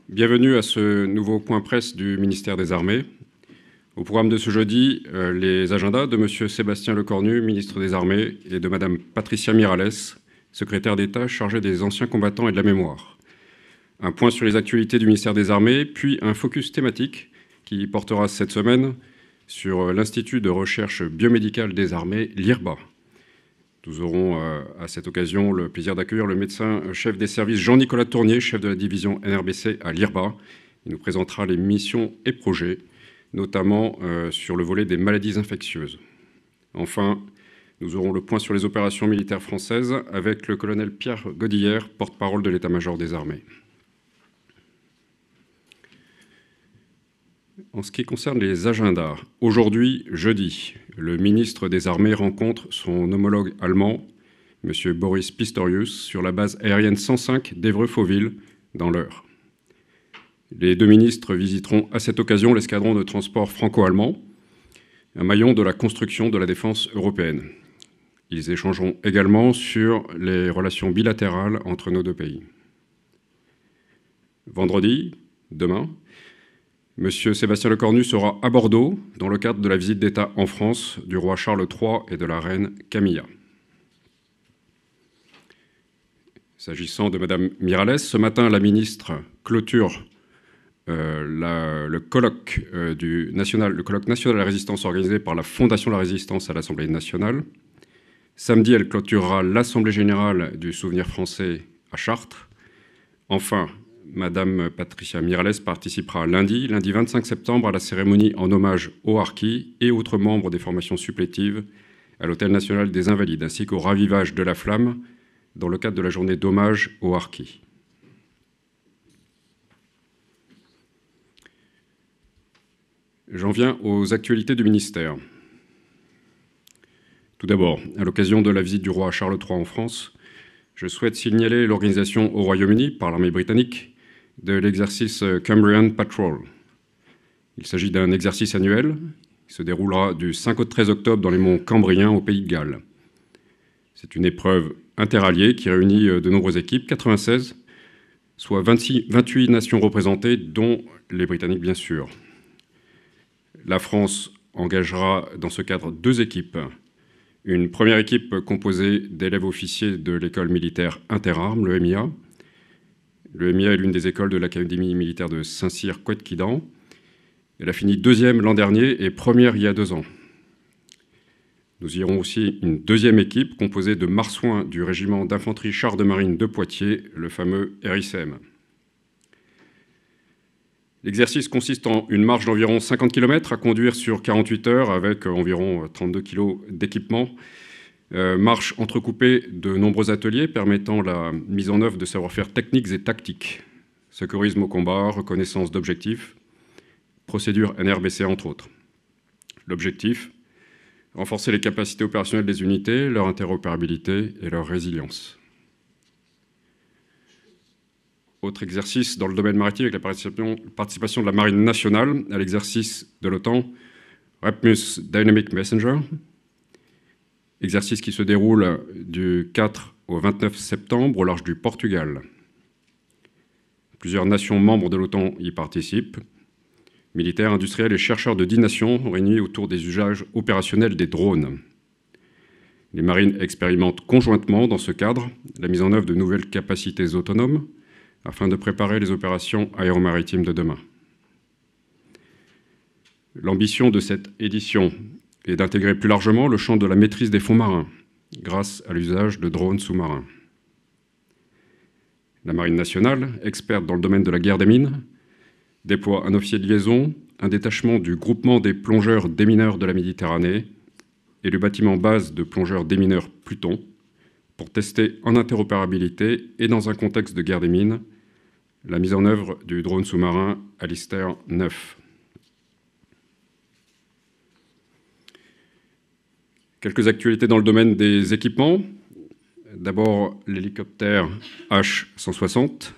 Bienvenue à ce nouveau point presse du ministère des Armées. Au programme de ce jeudi, les agendas de M. Sébastien Lecornu, ministre des Armées, et de Mme Patricia Mirallès, secrétaire d'État chargée des anciens combattants et de la mémoire. Un point sur les actualités du ministère des Armées, puis un focus thématique qui portera cette semaine sur l'Institut de recherche biomédicale des armées, l'IRBA. Nous aurons à cette occasion le plaisir d'accueillir le médecin chef des services Jean-Nicolas Tournier, chef de la division NRBC à l'IRBA. Il nous présentera les missions et projets, notamment sur le volet des maladies infectieuses. Enfin, nous aurons le point sur les opérations militaires françaises avec le colonel Pierre Godillère, porte-parole de l'état-major des armées. En ce qui concerne les agendas, aujourd'hui, jeudi, le ministre des Armées rencontre son homologue allemand, M. Boris Pistorius, sur la base aérienne 105 d'Évreux-Fauville, dans l'Eure. Les deux ministres visiteront à cette occasion l'escadron de transport franco-allemand, un maillon de la construction de la défense européenne. Ils échangeront également sur les relations bilatérales entre nos deux pays. Vendredi, demain, M. Sébastien Lecornu sera à Bordeaux dans le cadre de la visite d'État en France du roi Charles III et de la reine Camilla. S'agissant de Mme Mirallès, ce matin, la ministre clôture le colloque national de la résistance organisé par la Fondation de la Résistance à l'Assemblée nationale. Samedi, elle clôturera l'Assemblée générale du Souvenir français à Chartres. Enfin, Madame Patricia Mirallès participera lundi 25 septembre, à la cérémonie en hommage aux harkis et autres membres des formations supplétives à l'Hôtel national des Invalides, ainsi qu'au ravivage de la flamme dans le cadre de la journée d'hommage aux harkis. J'en viens aux actualités du ministère. Tout d'abord, à l'occasion de la visite du roi Charles III en France, je souhaite signaler l'organisation au Royaume-Uni par l'armée britannique de l'exercice Cambrian Patrol. Il s'agit d'un exercice annuel qui se déroulera du 5 au 13 octobre dans les monts Cambriens au Pays de Galles. C'est une épreuve interalliée qui réunit de nombreuses équipes, 96, soit 28 nations représentées, dont les Britanniques bien sûr. La France engagera dans ce cadre 2 équipes. Une première équipe composée d'élèves officiers de l'école militaire interarmes, le MIA. Le MIA est l'une des écoles de l'Académie militaire de Saint-Cyr-Couët-Quidan. Elle a fini 2e l'an dernier et 1re il y a 2 ans. Nous irons aussi une 2e équipe composée de marsouins du régiment d'infanterie chars de marine de Poitiers, le fameux RICM. L'exercice consiste en une marche d'environ 50 km à conduire sur 48 heures avec environ 32 kg d'équipement. Marche entrecoupée de nombreux ateliers permettant la mise en œuvre de savoir-faire techniques et tactiques. Secourisme au combat, reconnaissance d'objectifs, procédure NRBC entre autres. L'objectif, renforcer les capacités opérationnelles des unités, leur interopérabilité et leur résilience. Autre exercice dans le domaine maritime avec la participation de la Marine nationale à l'exercice de l'OTAN, REPMUS Dynamic Messenger, exercice qui se déroule du 4 au 29 septembre au large du Portugal. Plusieurs nations membres de l'OTAN y participent, militaires, industriels et chercheurs de 10 nations réunis autour des usages opérationnels des drones. Les marines expérimentent conjointement dans ce cadre la mise en œuvre de nouvelles capacités autonomes afin de préparer les opérations aéromaritimes de demain. L'ambition de cette édition est d'intégrer plus largement le champ de la maîtrise des fonds marins grâce à l'usage de drones sous-marins. La Marine nationale, experte dans le domaine de la guerre des mines, déploie un officier de liaison, un détachement du groupement des plongeurs démineurs de la Méditerranée et le bâtiment base de plongeurs démineurs Pluton pour tester en interopérabilité et dans un contexte de guerre des mines la mise en œuvre du drone sous-marin Alistair 9. Quelques actualités dans le domaine des équipements. D'abord, l'hélicoptère H-160.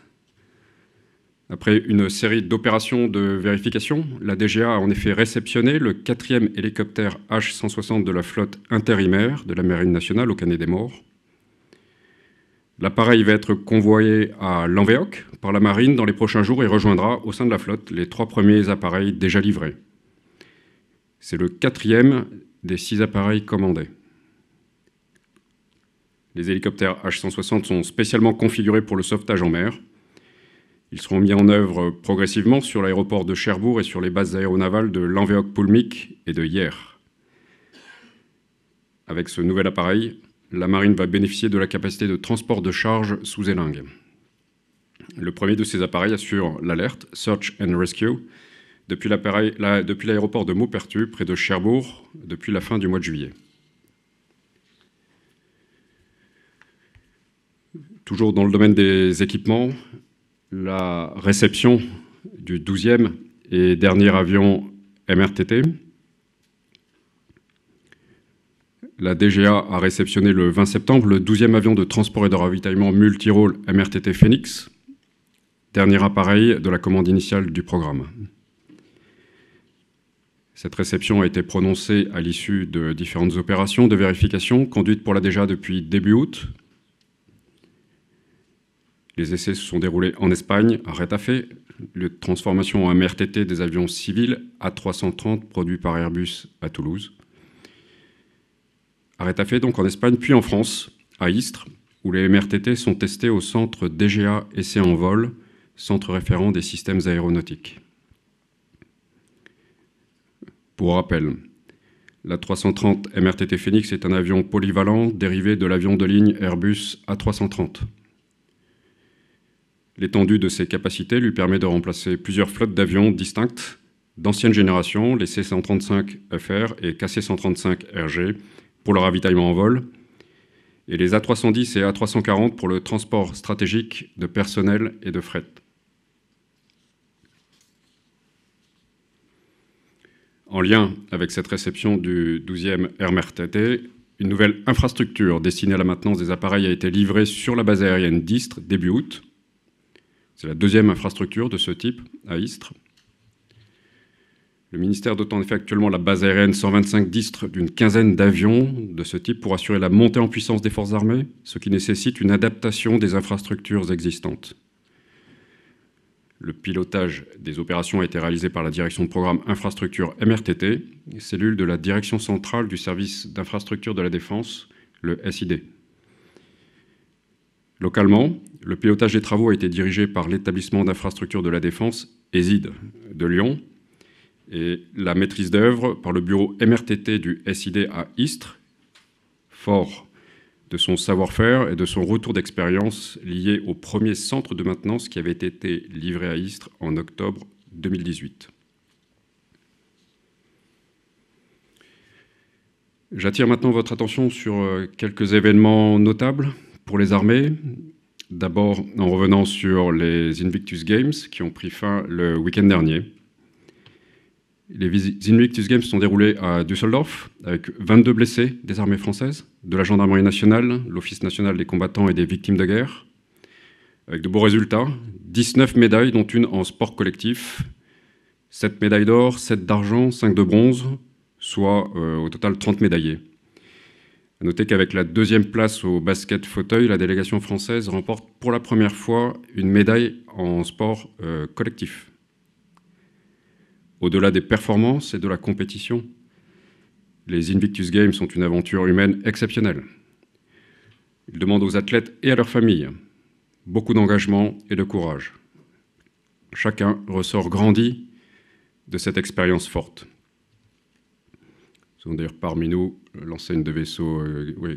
Après une série d'opérations de vérification, la DGA a en effet réceptionné le 4e hélicoptère H-160 de la flotte intérimaire de la Marine nationale au Canet des Morts. L'appareil va être convoyé à Lanvéoc par la marine dans les prochains jours et rejoindra au sein de la flotte les 3 premiers appareils déjà livrés. C'est le 4e des 6 appareils commandés. Les hélicoptères H-160 sont spécialement configurés pour le sauvetage en mer. Ils seront mis en œuvre progressivement sur l'aéroport de Cherbourg et sur les bases aéronavales de Lanvéoc-Poulmic et de Hyères. Avec ce nouvel appareil, la marine va bénéficier de la capacité de transport de charge sous élingue. Le premier de ces appareils assure l'alerte Search and Rescue depuis l'aéroport de Maupertuis, près de Cherbourg, depuis la fin du mois de juillet. Toujours dans le domaine des équipements, la réception du 12e et dernier avion MRTT. La DGA a réceptionné le 20 septembre le 12e avion de transport et de ravitaillement multirôle MRTT Phoenix, dernier appareil de la commande initiale du programme. Cette réception a été prononcée à l'issue de différentes opérations de vérification conduites pour la DGA depuis début août. Les essais se sont déroulés en Espagne, à Retafe, lieu de transformation en MRTT des avions civils A330 produits par Airbus à Toulouse. À Retafe, donc en Espagne, puis en France, à Istres, où les MRTT sont testés au centre DGA Essais en vol, centre référent des systèmes aéronautiques. Pour rappel, la 330 MRTT Phoenix est un avion polyvalent dérivé de l'avion de ligne Airbus A330. L'étendue de ses capacités lui permet de remplacer plusieurs flottes d'avions distinctes d'ancienne génération, les C-135FR et KC-135RG, pour le ravitaillement en vol, et les A310 et A340 pour le transport stratégique de personnel et de fret. En lien avec cette réception du 12e MRTT, une nouvelle infrastructure destinée à la maintenance des appareils a été livrée sur la base aérienne d'Istres début août. C'est la 2e infrastructure de ce type à Istres. Le ministère dote en effet actuellement la base aérienne 125 d'Istres d'une quinzaine d'avions de ce type pour assurer la montée en puissance des forces armées, ce qui nécessite une adaptation des infrastructures existantes. Le pilotage des opérations a été réalisé par la direction de programme infrastructure MRTT, cellule de la direction centrale du service d'infrastructure de la défense, le SID. Localement, le pilotage des travaux a été dirigé par l'établissement d'infrastructure de la défense, ESID, de Lyon, et la maîtrise d'œuvre par le bureau MRTT du SID à Istres, fort de son savoir-faire et de son retour d'expérience lié au premier centre de maintenance qui avait été livré à Istres en octobre 2018. J'attire maintenant votre attention sur quelques événements notables pour les armées. D'abord, en revenant sur les Invictus Games qui ont pris fin le week-end dernier. Les Invictus Games se sont déroulés à Düsseldorf avec 22 blessés des armées françaises, de la gendarmerie nationale, l'Office national des combattants et des victimes de guerre, avec de beaux résultats, 19 médailles, dont une en sport collectif, 7 médailles d'or, 7 d'argent, 5 de bronze, soit au total 30 médaillés. À noter qu'avec la 2e place au basket fauteuil, la délégation française remporte pour la première fois une médaille en sport collectif. Au-delà des performances et de la compétition, les Invictus Games sont une aventure humaine exceptionnelle. Ils demandent aux athlètes et à leurs familles beaucoup d'engagement et de courage. Chacun ressort grandi de cette expérience forte. Nous avons d'ailleurs parmi nous l'enseigne de vaisseau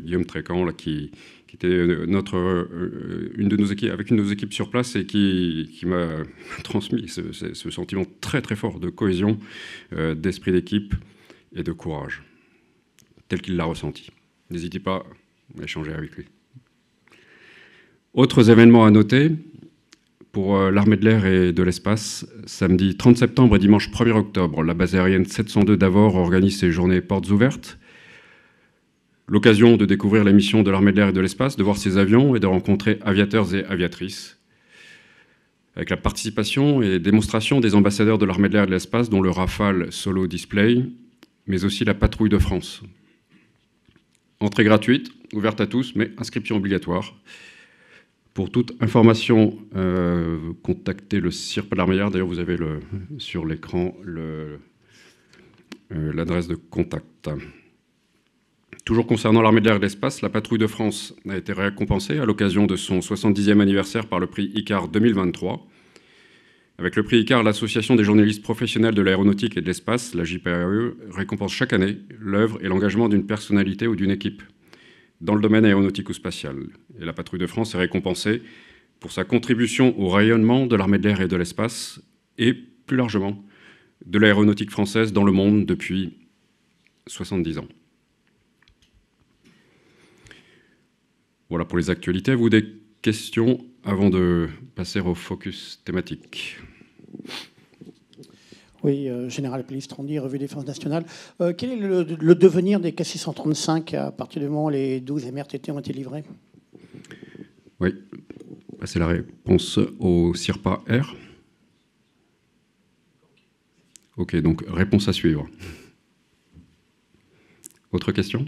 Guillaume Trécan, là, qui était une de nos équipes sur place et qui m'a transmis ce sentiment très très fort de cohésion, d'esprit d'équipe et de courage, tel qu'il l'a ressenti. N'hésitez pas à échanger avec lui. Autres événements à noter pour l'armée de l'air et de l'espace. Samedi 30 septembre et dimanche 1er octobre, la base aérienne 702 d'Avord organise ses journées portes ouvertes. L'occasion de découvrir les missions de l'armée de l'air et de l'espace, de voir ses avions et de rencontrer aviateurs et aviatrices. Avec la participation et démonstration des ambassadeurs de l'armée de l'air et de l'espace, dont le Rafale Solo Display, mais aussi la Patrouille de France. Entrée gratuite, ouverte à tous, mais inscription obligatoire. Pour toute information, contactez le CIRP de l'Armée de l'Air. D'ailleurs, vous avez sur l'écran l'adresse de contact. Toujours concernant l'Armée de l'Air et de l'Espace, la Patrouille de France a été récompensée à l'occasion de son 70e anniversaire par le prix ICAR 2023. Avec le prix ICAR, l'Association des journalistes professionnels de l'aéronautique et de l'espace, la JPAE, récompense chaque année l'œuvre et l'engagement d'une personnalité ou d'une équipe dans le domaine aéronautique ou spatial. Et la Patrouille de France est récompensée pour sa contribution au rayonnement de l'Armée de l'Air et de l'Espace et, plus largement, de l'aéronautique française dans le monde depuis 70 ans. Voilà pour les actualités. Vous, des questions avant de passer au focus thématique? Oui, Général Pellistrandi, Revue Défense Nationale. Quel est le devenir des K635 à partir du moment où les 12 MRTT ont été livrés? Oui, c'est la réponse au CIRPA-R. Ok, donc réponse à suivre. Autre question?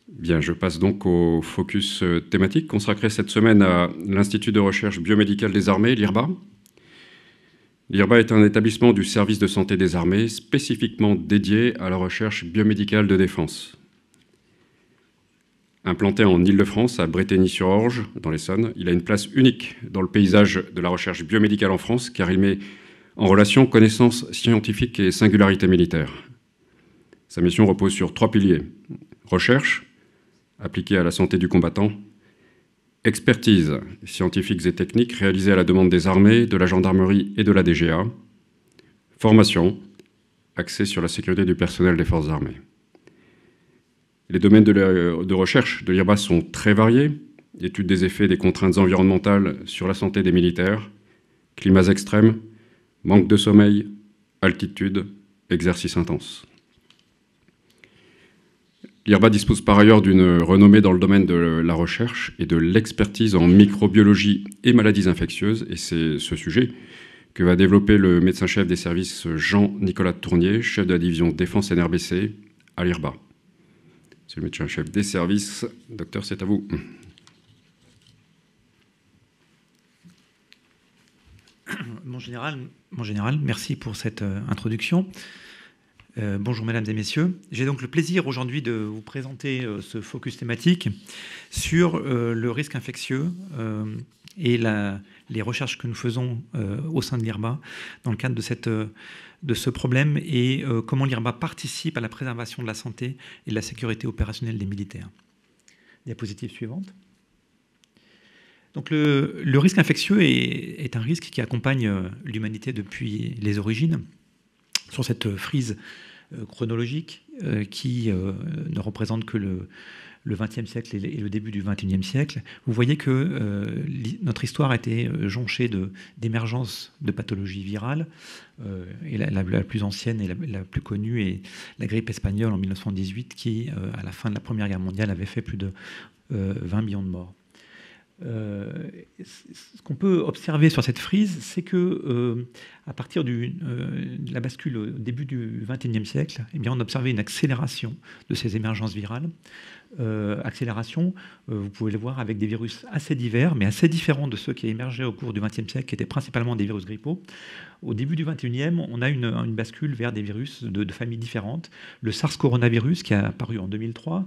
Bien, je passe donc au focus thématique consacré cette semaine à l'Institut de recherche biomédicale des armées, l'IRBA. L'IRBA est un établissement du service de santé des armées spécifiquement dédié à la recherche biomédicale de défense. Implanté en Île-de-France, à Brétigny-sur-Orge, dans l'Essonne, il a une place unique dans le paysage de la recherche biomédicale en France, car il met en relation connaissances scientifiques et singularités militaires. Sa mission repose sur 3 piliers. Recherche, appliquée à la santé du combattant, expertise scientifiques et techniques réalisées à la demande des armées, de la gendarmerie et de la DGA, formation, axée sur la sécurité du personnel des forces armées. Les domaines de recherche de l'IRBA sont très variés, étude des effets des contraintes environnementales sur la santé des militaires, climats extrêmes, manque de sommeil, altitude, exercice intense. L'IRBA dispose par ailleurs d'une renommée dans le domaine de la recherche et de l'expertise en microbiologie et maladies infectieuses, et c'est ce sujet que va développer le médecin-chef des services Jean-Nicolas Tournier, chef de la division défense NRBC à l'IRBA. C'est le médecin-chef des services. Docteur, c'est à vous. Mon général, merci pour cette introduction. Bonjour mesdames et messieurs. J'ai donc le plaisir aujourd'hui de vous présenter ce focus thématique sur le risque infectieux et les recherches que nous faisons au sein de l'IRBA dans le cadre de ce problème et comment l'IRBA participe à la préservation de la santé et de la sécurité opérationnelle des militaires. Diapositive suivante. Donc le risque infectieux est un risque qui accompagne l'humanité depuis les origines. Sur cette frise chronologique qui ne représente que le XXe siècle et le début du XXIe siècle, vous voyez que notre histoire a été jonchée d'émergence de pathologies virales. Et la plus ancienne et la plus connue est la grippe espagnole en 1918 qui, à la fin de la Première Guerre mondiale, avait fait plus de 20 millions de morts. Ce qu'on peut observer sur cette frise, c'est que à partir de la bascule au début du XXIe siècle, eh bien, on observait une accélération de ces émergences virales. Accélération, vous pouvez le voir avec des virus assez divers, mais assez différents de ceux qui émergeaient au cours du XXe siècle, qui étaient principalement des virus grippaux. Au début du XXIe, on a une bascule vers des virus de familles différentes. Le SARS coronavirus qui a apparu en 2003,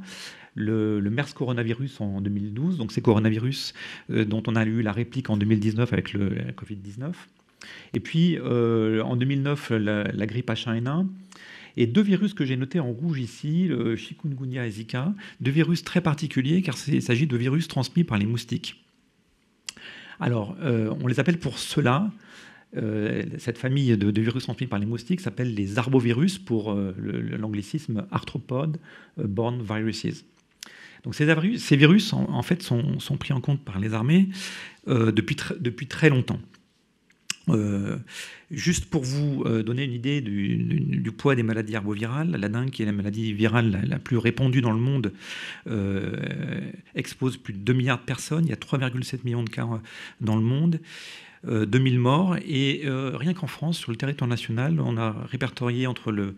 le MERS coronavirus en 2012, donc ces coronavirus dont on a eu la réplique en 2019 avec la Covid-19. Et puis en 2009, la grippe H1N1. Et 2 virus que j'ai notés en rouge ici, le chikungunya et Zika, 2 virus très particuliers car il s'agit de virus transmis par les moustiques. Alors, on les appelle pour cela. Cette famille de virus transmis par les moustiques s'appelle les arbovirus pour l'anglicisme arthropod borne viruses. Donc ces virus en fait sont pris en compte par les armées depuis très longtemps. Juste pour vous donner une idée du poids des maladies arbovirales, la dengue, qui est la maladie virale la plus répandue dans le monde, expose plus de 2 milliards de personnes. Il y a 3,7 millions de cas dans le monde, 2000 morts. Et rien qu'en France, sur le territoire national, on a répertorié entre le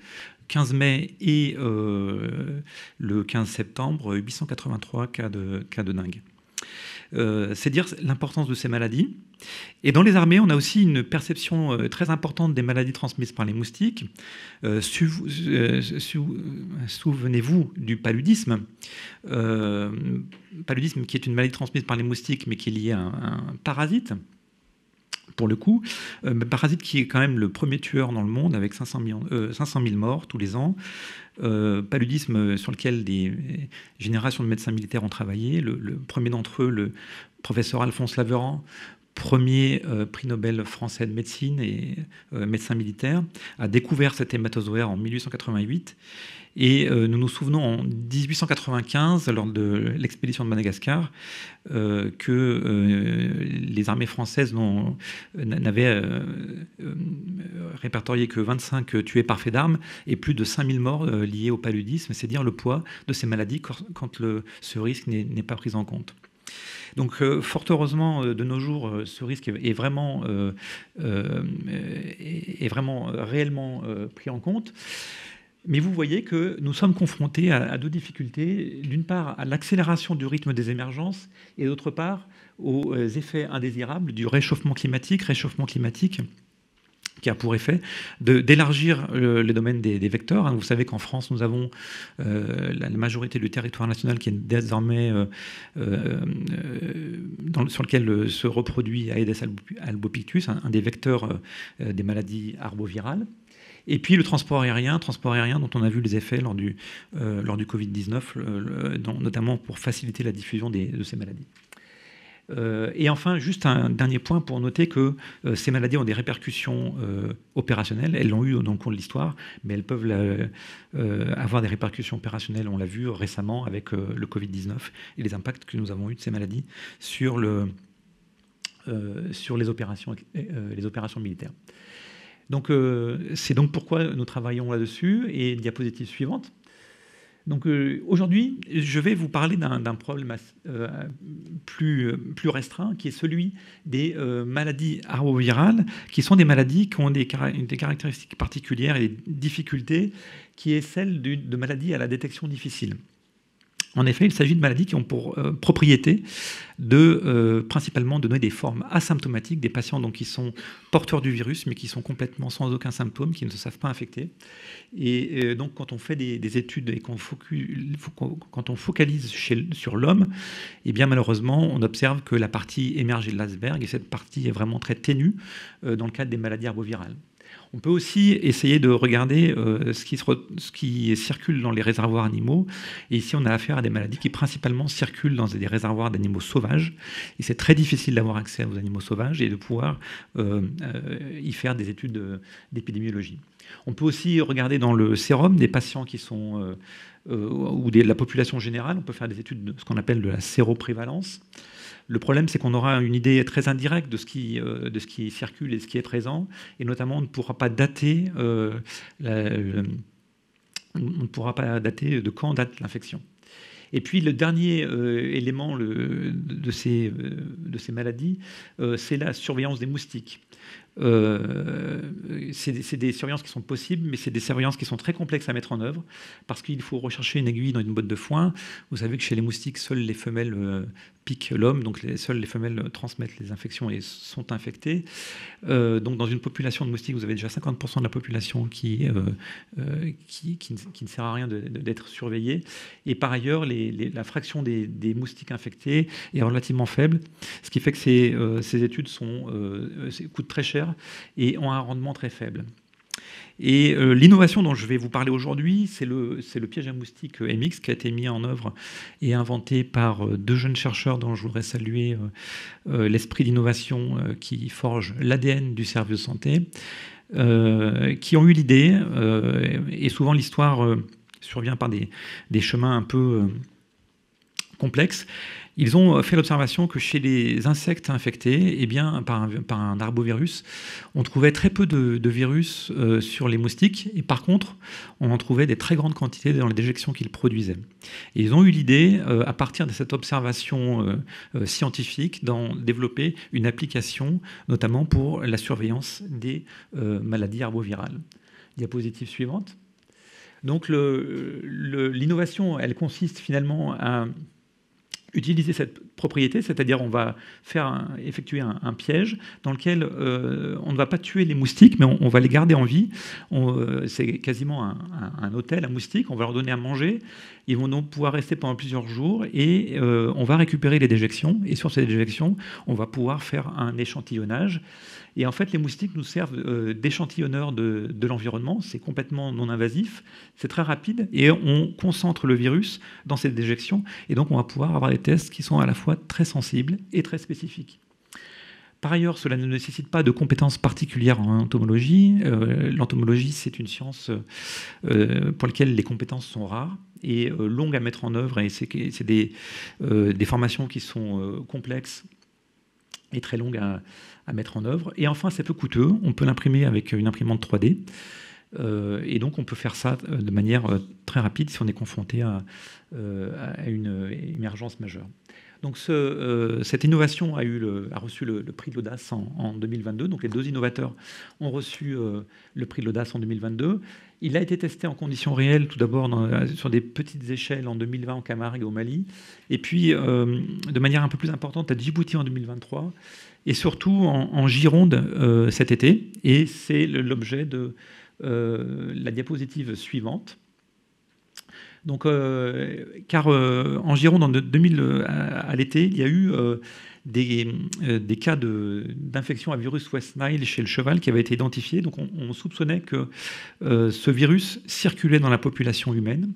15 mai et le 15 septembre, 883 cas de dengue. C'est dire l'importance de ces maladies. Et dans les armées, on a aussi une perception très importante des maladies transmises par les moustiques. Souvenez-vous du paludisme. Paludisme qui est une maladie transmise par les moustiques, mais qui est liée à un parasite. Pour le coup, parasite qui est quand même le premier tueur dans le monde, avec 500 000 morts tous les ans. Paludisme sur lequel des générations de médecins militaires ont travaillé. Le premier d'entre eux, le professeur Alphonse Laveran, premier prix Nobel français de médecine et médecin militaire, a découvert cet hématozoaire en 1888. Et nous nous souvenons en 1895, lors de l'expédition de Madagascar, que les armées françaises n'avaient répertorié que 25 tués par fait d'armes et plus de 5000 morts liés au paludisme. C'est dire le poids de ces maladies quand ce risque n'est pas pris en compte. Donc, fort heureusement, de nos jours, ce risque est vraiment réellement pris en compte. Mais vous voyez que nous sommes confrontés à deux difficultés. D'une part, à l'accélération du rythme des émergences et d'autre part, aux effets indésirables du réchauffement climatique qui a pour effet d'élargir le domaine des vecteurs. Vous savez qu'en France, nous avons la majorité du territoire national qui est désormais sur lequel se reproduit Aedes albopictus, un des vecteurs des maladies arbovirales. Et puis le transport aérien dont on a vu les effets lors du Covid-19, notamment pour faciliter la diffusion de ces maladies. Et enfin, juste un dernier point pour noter que ces maladies ont des répercussions opérationnelles. Elles l'ont eu dans le cours de l'histoire, mais elles peuvent avoir des répercussions opérationnelles. On l'a vu récemment avec le Covid-19 et les impacts que nous avons eus de ces maladies sur les opérations militaires. Donc, c'est donc pourquoi nous travaillons là-dessus. Et diapositive suivante. Donc, aujourd'hui, je vais vous parler d'un problème plus restreint, qui est celui des maladies arbovirales, qui sont des maladies qui ont des caractéristiques particulières et des difficultés, qui est celle de maladies à la détection difficile. En effet, il s'agit de maladies qui ont pour propriété principalement de donner des formes asymptomatiques, des patients donc, qui sont porteurs du virus, mais qui sont complètement sans aucun symptôme, qui ne se savent pas infecter. Et donc, quand on fait des études et quand on focalise sur l'homme, eh bien, malheureusement, on observe que la partie émergée de l'iceberg, et cette partie est vraiment très ténue dans le cadre des maladies arbovirales. On peut aussi essayer de regarder ce qui circule dans les réservoirs animaux. Et ici, on a affaire à des maladies qui principalement circulent dans des réservoirs d'animaux sauvages. Et c'est très difficile d'avoir accès aux animaux sauvages et de pouvoir y faire des études d'épidémiologie. On peut aussi regarder dans le sérum des patients qui sont ou de la population générale. On peut faire des études de ce qu'on appelle de la séroprévalence. Le problème, c'est qu'on aura une idée très indirecte de ce qui circule et ce qui est présent, et notamment on ne pourra pas dater, de quand date l'infection. Et puis le dernier élément de ces maladies, c'est la surveillance des moustiques. C'est des surveillances qui sont possibles, mais c'est des surveillances qui sont très complexes à mettre en œuvre, parce qu'il faut rechercher une aiguille dans une botte de foin. Vous savez que chez les moustiques, seules les femelles piquent l'homme, donc seules les femelles transmettent les infections et sont infectées. Donc dans une population de moustiques, vous avez déjà 50% de la population qui ne sert à rien d'être surveillée. Et par ailleurs, la fraction des moustiques infectés est relativement faible, ce qui fait que ces études coûtent très cher et ont un rendement très faible. Et l'innovation dont je vais vous parler aujourd'hui, c'est le piège à moustiques MX qui a été mis en œuvre et inventé par deux jeunes chercheurs dont je voudrais saluer l'esprit d'innovation qui forge l'ADN du service de santé, qui ont eu l'idée, et souvent l'histoire survient par des chemins un peu complexes. Ils ont fait l'observation que chez les insectes infectés, eh bien, par un arbovirus, on trouvait très peu de virus sur les moustiques, et par contre, on en trouvait des très grandes quantités dans les déjections qu'ils produisaient. Et ils ont eu l'idée, à partir de cette observation scientifique, d'en développer une application, notamment pour la surveillance des maladies arbovirales. Diapositive suivante. Donc l'innovation, elle consiste finalement à utiliser cette propriété, c'est-à-dire on va effectuer un piège dans lequel on ne va pas tuer les moustiques, mais on va les garder en vie. C'est quasiment un hôtel à moustiques, on va leur donner à manger, ils vont donc pouvoir rester pendant plusieurs jours et on va récupérer les déjections, et sur ces déjections, on va pouvoir faire un échantillonnage. Et en fait, les moustiques nous servent d'échantillonneurs de l'environnement. C'est complètement non invasif, c'est très rapide et on concentre le virus dans cette déjection. Et donc, on va pouvoir avoir des tests qui sont à la fois très sensibles et très spécifiques. Par ailleurs, cela ne nécessite pas de compétences particulières en entomologie. L'entomologie, c'est une science pour laquelle les compétences sont rares et longues à mettre en œuvre. Et c'est des formations qui sont complexes et très longues à mettre en œuvre. Et enfin, c'est peu coûteux. On peut l'imprimer avec une imprimante 3D. Et donc, on peut faire ça de manière très rapide si on est confronté à une émergence majeure. Donc, cette innovation a reçu le prix de l'audace en 2022. Donc, les deux innovateurs ont reçu le prix de l'audace en 2022. Il a été testé en conditions réelles, tout d'abord sur des petites échelles en 2020 en Camargue et au Mali, et puis de manière un peu plus importante à Djibouti en 2023, et surtout en Gironde cet été. Et c'est l'objet de la diapositive suivante. Donc, car en Gironde, à l'été, il y a eu des cas d'infection à virus West Nile chez le cheval qui avaient été identifiés. Donc, on soupçonnait que ce virus circulait dans la population humaine.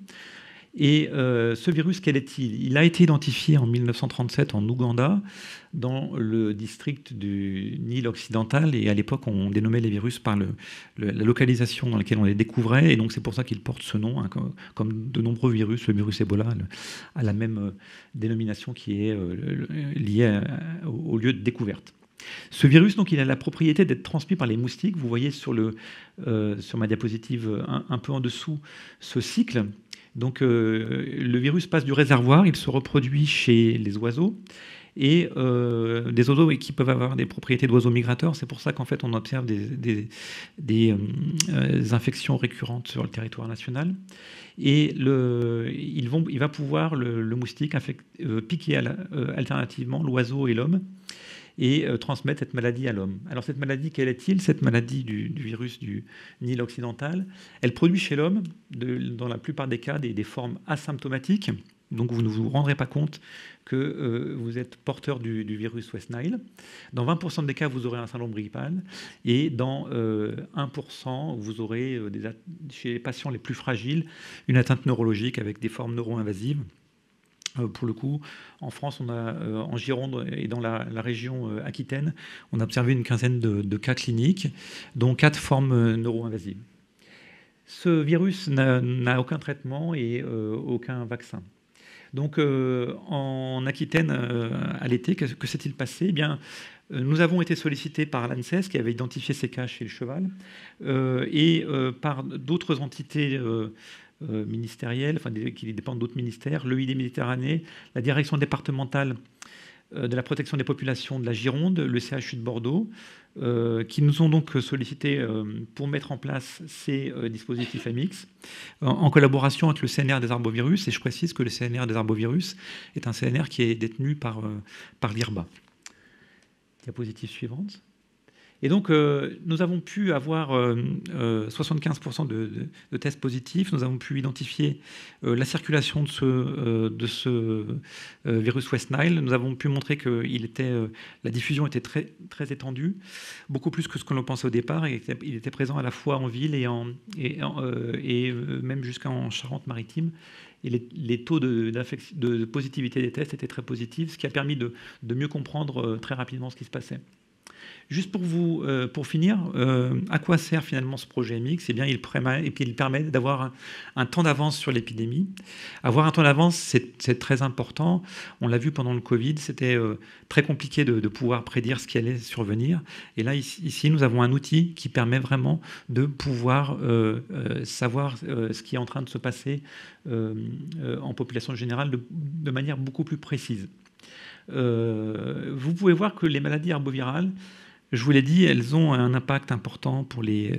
Et ce virus, quel est-il? Il a été identifié en 1937 en Ouganda, dans le district du Nil occidental. Et à l'époque, on dénommait les virus par la localisation dans laquelle on les découvrait. Et donc, c'est pour ça qu'il porte ce nom, hein, comme de nombreux virus. Le virus Ebola a la même dénomination qui est liée au lieu de découverte. Ce virus, donc, il a la propriété d'être transmis par les moustiques. Vous voyez sur ma diapositive un peu en dessous ce cycle. Donc, le virus passe du réservoir, il se reproduit chez les oiseaux, et des oiseaux qui peuvent avoir des propriétés d'oiseaux migrateurs. C'est pour ça qu'en fait, on observe des infections récurrentes sur le territoire national. Et il va pouvoir, le moustique, piquer alternativement l'oiseau et l'homme, et transmettre cette maladie à l'homme. Alors cette maladie, quelle est-il? Cette maladie du virus du Nil occidental, elle produit chez l'homme, dans la plupart des cas, des formes asymptomatiques. Donc vous ne vous rendrez pas compte que vous êtes porteur du virus West Nile. Dans 20% des cas, vous aurez un syndrome grippal. Et dans 1%, vous aurez, chez les patients les plus fragiles, une atteinte neurologique avec des formes neuro-invasives. Pour le coup, en France, on a, en Gironde et dans la région Aquitaine, on a observé une quinzaine de cas cliniques, dont 4 formes neuro-invasives. Ce virus n'a aucun traitement et aucun vaccin. Donc, en Aquitaine, à l'été, que s'est-il passé? Eh bien, nous avons été sollicités par l'ANSES, qui avait identifié ces cas chez le cheval, et par d'autres entités ministérielles, enfin, qui dépendent d'autres ministères, l'EID Méditerranée, la direction départementale de la protection des populations de la Gironde, le CHU de Bordeaux, qui nous ont donc sollicités pour mettre en place ces dispositifs AMIX, en collaboration avec le CNR des arbovirus. Et je précise que le CNR des arbovirus est un CNR qui est détenu par l'IRBA. Diapositive suivante. Et donc, nous avons pu avoir 75% de tests positifs. Nous avons pu identifier la circulation de ce virus West Nile. Nous avons pu montrer que la diffusion était très, très étendue, beaucoup plus que ce que l'on pensait au départ. Il était présent à la fois en ville et même jusqu'en Charente-Maritime. Et les taux de positivité des tests étaient très positifs, ce qui a permis de mieux comprendre très rapidement ce qui se passait. Juste pour finir, à quoi sert finalement ce projet MX? Eh bien, il permet d'avoir un temps d'avance sur l'épidémie. Avoir un temps d'avance, c'est très important. On l'a vu pendant le Covid, c'était très compliqué de pouvoir prédire ce qui allait survenir. Et là, ici, nous avons un outil qui permet vraiment de pouvoir savoir ce qui est en train de se passer en population générale de manière beaucoup plus précise. Vous pouvez voir que les maladies arbovirales, Je vous l'ai dit, elles ont un impact important pour les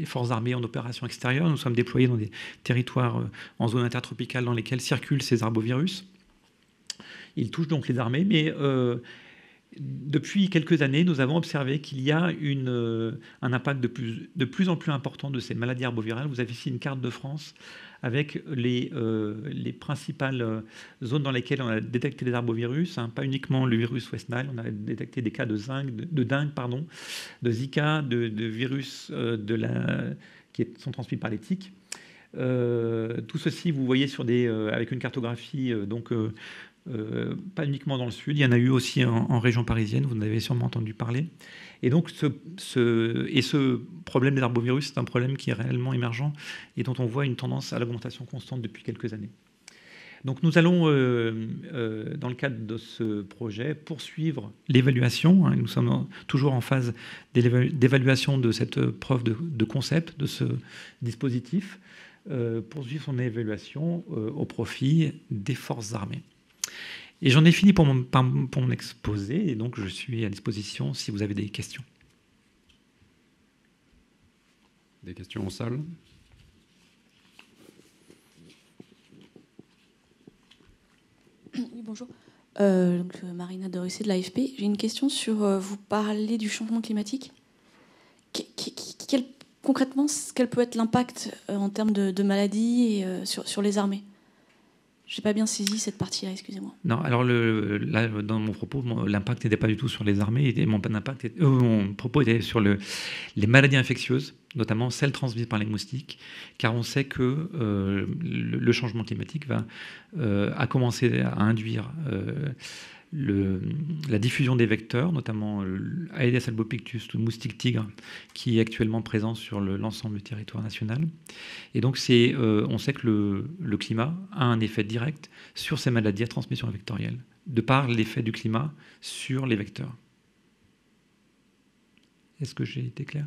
forces armées en opération extérieure. Nous sommes déployés dans des territoires en zone intertropicale dans lesquels circulent ces arbovirus. Ils touchent donc les armées, mais depuis quelques années, nous avons observé qu'il y a un impact de plus en plus important de ces maladies arbovirales. Vous avez ici une carte de France avec les principales zones dans lesquelles on a détecté des arbovirus, hein, pas uniquement le virus West Nile, on a détecté des cas de dengue, de Zika, de virus qui sont transmis par les tiques. Tout ceci, vous voyez avec une cartographie pas uniquement dans le sud, il y en a eu aussi en région parisienne, vous en avez sûrement entendu parler. Et donc ce problème des arbovirus, c'est un problème qui est réellement émergent et dont on voit une tendance à l'augmentation constante depuis quelques années. Donc nous allons, dans le cadre de ce projet, poursuivre l'évaluation. Nous sommes toujours en phase d'évaluation de cette preuve de concept, de ce dispositif, poursuivre son évaluation au profit des forces armées. Et j'en ai fini pour mon exposé, et donc je suis à disposition si vous avez des questions. Des questions en salle? Oui, bonjour. Marina de Russet de l'AFP. J'ai une question sur, vous parlez du changement climatique. Concrètement, quel peut être l'impact en termes de maladies et sur les armées? Je n'ai pas bien saisi cette partie-là, excusez-moi. Non, alors là, dans mon propos, l'impact n'était pas du tout sur les armées. Mon propos était sur les maladies infectieuses, notamment celles transmises par les moustiques, car on sait que le changement climatique a commencé à induire la diffusion des vecteurs, notamment Aedes albopictus, le moustique tigre, qui est actuellement présent sur l'ensemble du territoire national. Et donc, on sait que le climat a un effet direct sur ces maladies à transmission vectorielle, de par l'effet du climat sur les vecteurs. Est-ce que j'ai été clair ?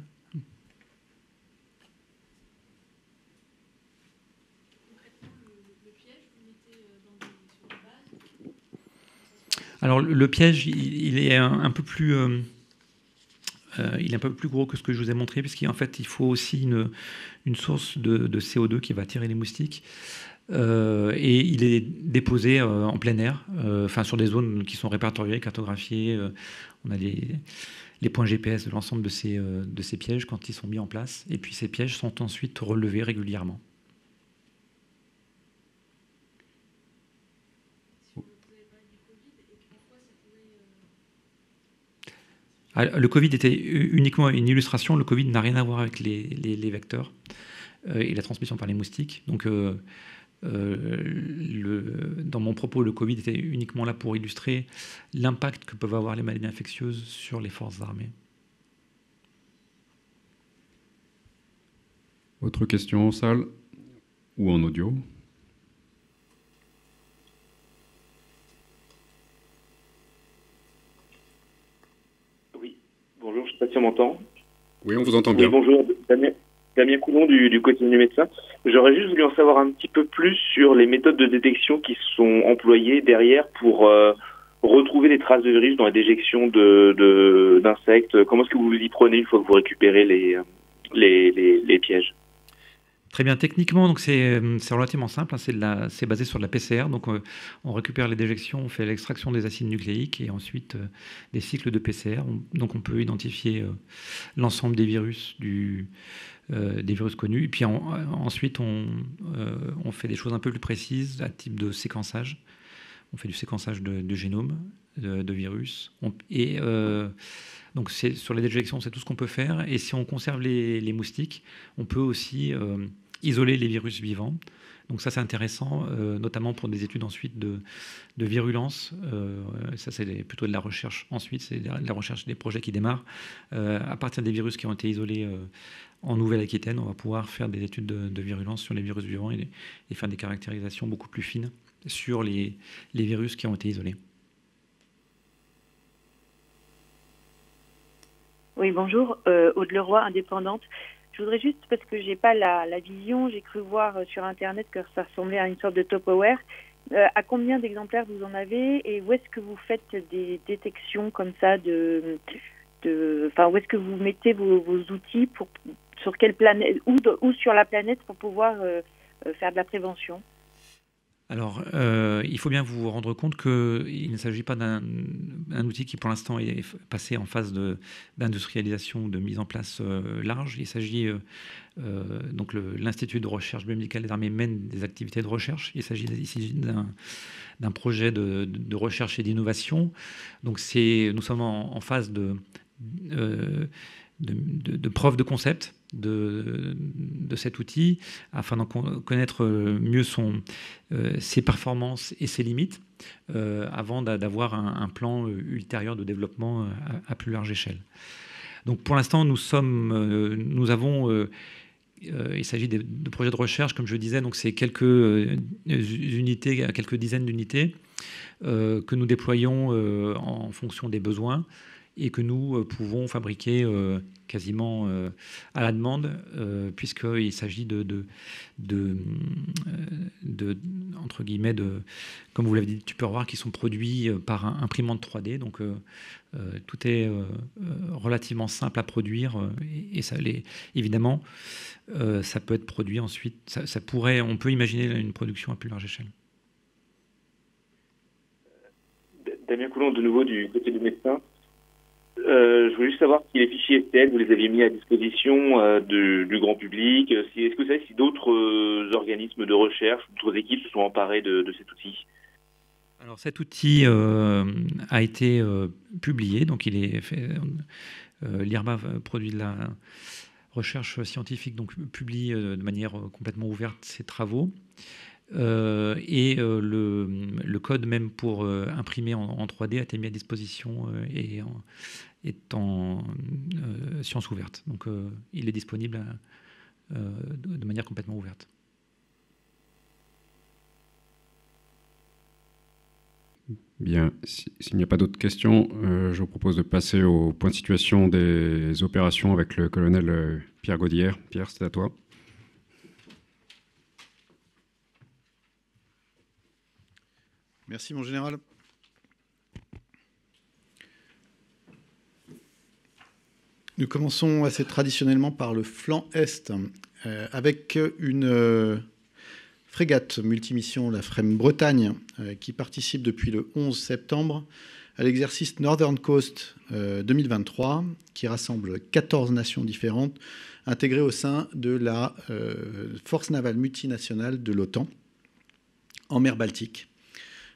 Alors le piège, il est un peu plus gros que ce que je vous ai montré, puisqu'en fait il faut aussi une source de CO2 qui va attirer les moustiques. Et il est déposé en plein air, sur des zones qui sont répertoriées, cartographiées. On a les points GPS de l'ensemble de ces pièges quand ils sont mis en place. Et puis ces pièges sont ensuite relevés régulièrement. Le Covid était uniquement une illustration. Le Covid n'a rien à voir avec les vecteurs et la transmission par les moustiques. Donc, dans mon propos, le Covid était uniquement là pour illustrer l'impact que peuvent avoir les maladies infectieuses sur les forces armées. Autre question en salle ou en audio? Bonjour, je ne sais pas si on m'entend. Oui, on vous entend bien. Oui, bonjour, Damien Coulon du quotidien du médecin. J'aurais juste voulu en savoir un petit peu plus sur les méthodes de détection qui sont employées derrière pour retrouver des traces de virus dans la déjection d'insectes. Comment est-ce que vous vous y prenez une fois que vous récupérez les pièges? Très bien. Techniquement, donc c'est relativement simple. C'est basé sur de la PCR. Donc, on récupère les déjections, on fait l'extraction des acides nucléiques et ensuite des cycles de PCR. Donc, on peut identifier l'ensemble des virus connus. Et puis ensuite, on fait des choses un peu plus précises à type de séquençage. On fait du séquençage de génome de virus. Donc, sur les déjections, c'est tout ce qu'on peut faire. Et si on conserve les moustiques, on peut aussi isoler les virus vivants. Donc ça, c'est intéressant, notamment pour des études ensuite de virulence. Ça, c'est plutôt de la recherche. Ensuite, c'est de la recherche des projets qui démarrent. À partir des virus qui ont été isolés en Nouvelle-Aquitaine, on va pouvoir faire des études de virulence sur les virus vivants et faire des caractérisations beaucoup plus fines sur les virus qui ont été isolés. Oui, bonjour. Aude Leroy, indépendante. Je voudrais juste, parce que j'ai pas la vision, j'ai cru voir sur Internet que ça ressemblait à une sorte de Tupperware. À combien d'exemplaires vous en avez et où est-ce que vous faites des détections comme ça de où est-ce que vous mettez vos outils sur quelle planète, ou sur la planète pour pouvoir faire de la prévention? Alors, il faut bien vous rendre compte qu'il ne s'agit pas d'un outil qui, pour l'instant, est passé en phase d'industrialisation, de mise en place large. Il s'agit, donc l'Institut de recherche biomédicale des armées mène des activités de recherche. Il s'agit ici d'un projet de recherche et d'innovation. Donc, nous sommes en phase de preuve de concept de cet outil afin d'en connaître mieux ses performances et ses limites avant d'avoir un plan ultérieur de développement à plus large échelle. Donc pour l'instant, nous avons il s'agit de projets de recherche, comme je disais, donc c'est quelques unités, quelques dizaines d'unités que nous déployons en fonction des besoins et que nous pouvons fabriquer quasiment à la demande, puisqu'il s'agit entre guillemets, comme vous l'avez dit, tupperwares qui sont produits par imprimante 3D. Donc tout est relativement simple à produire et ça évidemment, ça peut être produit ensuite. On peut imaginer une production à plus large échelle. Damien Coulon, de nouveau du côté du médecin. Je voulais juste savoir si les fichiers STL, vous les aviez mis à disposition du grand public. Est-ce que vous savez si d'autres organismes de recherche, d'autres équipes se sont emparés de cet outil? Alors cet outil a été publié, donc il est fait. L'IRMA produit de la recherche scientifique, donc publie de manière complètement ouverte ses travaux. Et le code même pour imprimer en 3D a été mis à disposition et est en science ouverte. Donc il est disponible de manière complètement ouverte. Bien, s'il n'y a pas d'autres questions, je vous propose de passer au point de situation des opérations avec le colonel Pierre Gaudière. Pierre, c'est à toi. Merci, mon général. Nous commençons assez traditionnellement par le flanc Est, avec une frégate multimission, la FREMM Bretagne, qui participe depuis le 11 septembre à l'exercice Northern Coast 2023, qui rassemble 14 nations différentes intégrées au sein de la force navale multinationale de l'OTAN en mer Baltique,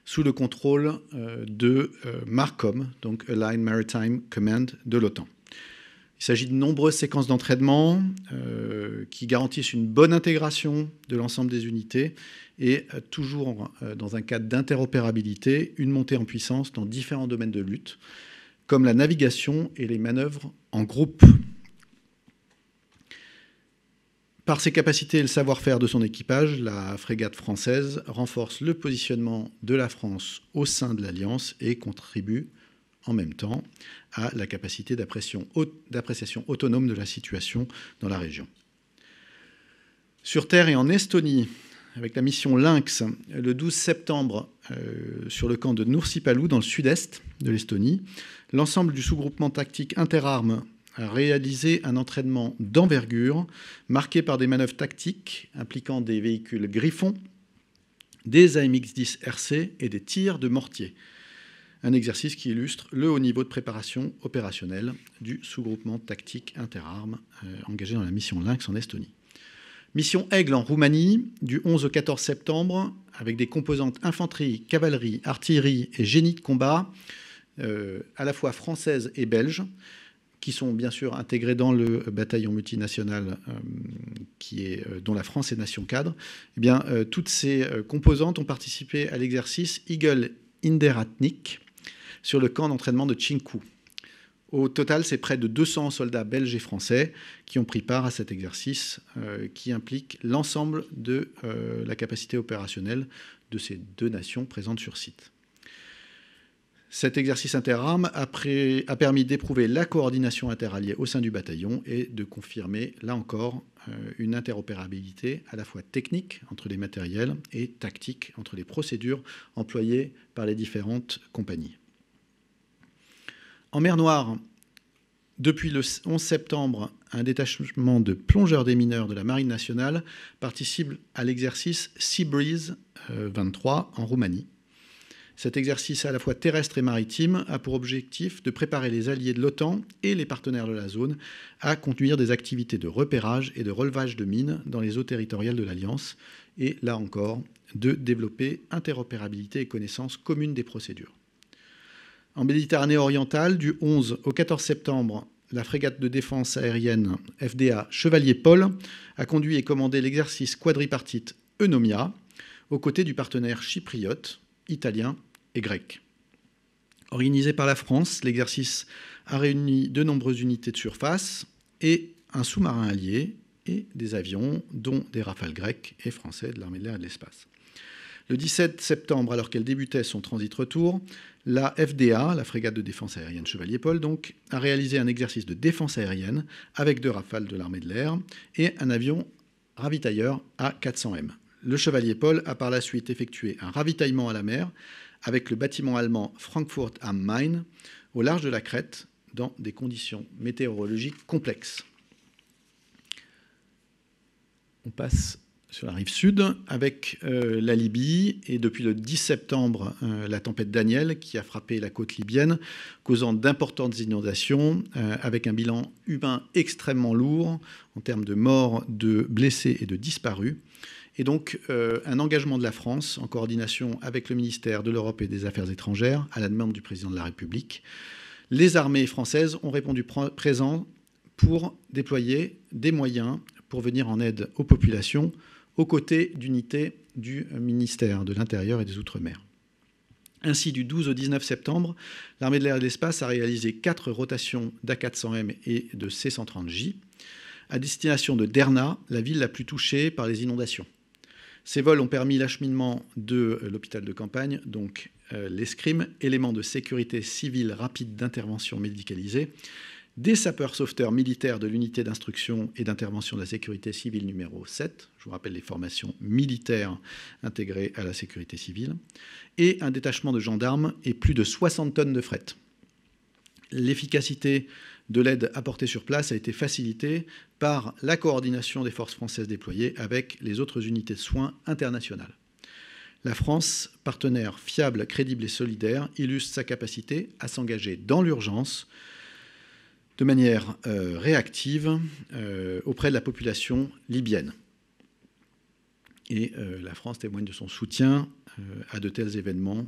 sous le contrôle de MARCOM, donc Allied Maritime Command de l'OTAN. Il s'agit de nombreuses séquences d'entraînement qui garantissent une bonne intégration de l'ensemble des unités et toujours dans un cadre d'interopérabilité, une montée en puissance dans différents domaines de lutte, comme la navigation et les manœuvres en groupe. Par ses capacités et le savoir-faire de son équipage, la frégate française renforce le positionnement de la France au sein de l'Alliance et contribue en même temps à la capacité d'appréciation autonome de la situation dans la région. Sur terre et en Estonie, avec la mission Lynx, le 12 septembre, sur le camp de Nursipalu, dans le sud-est de l'Estonie, l'ensemble du sous-groupement tactique interarmes a réalisé un entraînement d'envergure marqué par des manœuvres tactiques impliquant des véhicules Griffon, des AMX-10 RC et des tirs de mortier. Un exercice qui illustre le haut niveau de préparation opérationnelle du sous-groupement tactique interarmes engagé dans la mission Lynx en Estonie. Mission Aigle en Roumanie, du 11 au 14 septembre, avec des composantes infanterie, cavalerie, artillerie et génie de combat, à la fois françaises et belges, qui sont bien sûr intégrés dans le bataillon multinational dont la France est nation cadre. Eh bien, toutes ces composantes ont participé à l'exercice Eagle Inderatnik sur le camp d'entraînement de Chinku. Au total, c'est près de 200 soldats belges et français qui ont pris part à cet exercice qui implique l'ensemble de la capacité opérationnelle de ces deux nations présentes sur site. Cet exercice interarmes a permis d'éprouver la coordination interalliée au sein du bataillon et de confirmer, là encore, une interopérabilité à la fois technique entre les matériels et tactique entre les procédures employées par les différentes compagnies. En mer Noire, Depuis le 11 septembre, un détachement de plongeurs démineurs de la Marine nationale participe à l'exercice Sea Breeze 23 en Roumanie. Cet exercice à la fois terrestre et maritime a pour objectif de préparer les alliés de l'OTAN et les partenaires de la zone à conduire des activités de repérage et de relevage de mines dans les eaux territoriales de l'Alliance et, là encore, de développer interopérabilité et connaissance commune des procédures. En Méditerranée orientale, du 11 au 14 septembre, la frégate de défense aérienne FDA Chevalier Paul a conduit et commandé l'exercice quadripartite Eunomia aux côtés du partenaire chypriote, italien et grec. Organisé par la France, l'exercice a réuni de nombreuses unités de surface et un sous-marin allié et des avions, dont des Rafales grecs et français de l'armée de l'air et de l'espace. Le 17 septembre, alors qu'elle débutait son transit-retour, la FDA, la frégate de défense aérienne Chevalier Paul, donc, a réalisé un exercice de défense aérienne avec 2 Rafales de l'armée de l'air et un avion ravitailleur A400M. Le Chevalier Paul a par la suite effectué un ravitaillement à la mer avec le bâtiment allemand Frankfurt am Main au large de la Crète dans des conditions météorologiques complexes. On passe sur la rive sud avec la Libye et depuis le 10 septembre, la tempête Daniel qui a frappé la côte libyenne, causant d'importantes inondations avec un bilan humain extrêmement lourd en termes de morts, de blessés et de disparus. Et donc un engagement de la France en coordination avec le ministère de l'Europe et des Affaires étrangères à la demande du président de la République. Les armées françaises ont répondu présent pour déployer des moyens pour venir en aide aux populations aux côtés d'unités du ministère de l'Intérieur et des Outre-mer. Ainsi, du 12 au 19 septembre, l'armée de l'air et de l'espace a réalisé 4 rotations d'A400M et de C-130J à destination de Derna, la ville la plus touchée par les inondations. Ces vols ont permis l'acheminement de l'hôpital de campagne, donc l'ESCRIM, élément de sécurité civile rapide d'intervention médicalisée, des sapeurs-sauveteurs militaires de l'unité d'instruction et d'intervention de la sécurité civile numéro 7, je vous rappelle les formations militaires intégrées à la sécurité civile, et un détachement de gendarmes et plus de 60 tonnes de fret. L'efficacité de l'aide apportée sur place a été facilitée par la coordination des forces françaises déployées avec les autres unités de soins internationales. La France, partenaire fiable, crédible et solidaire, illustre sa capacité à s'engager dans l'urgence de manière réactive auprès de la population libyenne. Et la France témoigne de son soutien à de tels événements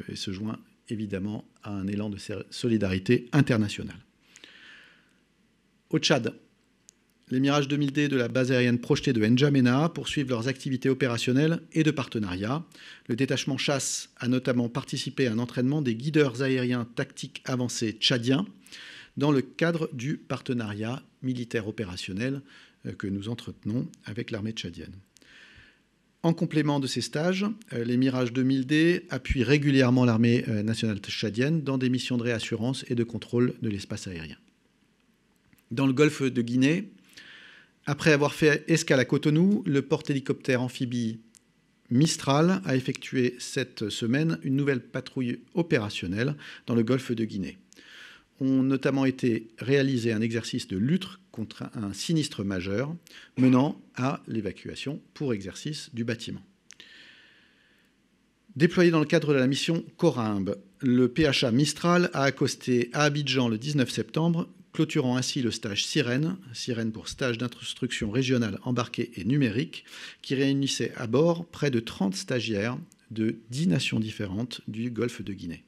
et se joint évidemment à un élan de solidarité internationale. Au Tchad, les Mirage 2000D de la base aérienne projetée de N'Djamena poursuivent leurs activités opérationnelles et de partenariat. Le détachement chasse a notamment participé à un entraînement des guideurs aériens tactiques avancés tchadiens dans le cadre du partenariat militaire opérationnel que nous entretenons avec l'armée tchadienne. En complément de ces stages, les Mirage 2000D appuient régulièrement l'armée nationale tchadienne dans des missions de réassurance et de contrôle de l'espace aérien. Dans le golfe de Guinée, après avoir fait escale à Cotonou, le porte-hélicoptère amphibie Mistral a effectué cette semaine une nouvelle patrouille opérationnelle dans le golfe de Guinée. Ont notamment été réalisé un exercice de lutte contre un sinistre majeur menant à l'évacuation pour exercice du bâtiment. Déployé dans le cadre de la mission Corimbe, le PHA Mistral a accosté à Abidjan le 19 septembre, clôturant ainsi le stage Sirène, Sirène pour stage d'instruction régionale embarquée et numérique, qui réunissait à bord près de 30 stagiaires de 10 nations différentes du golfe de Guinée.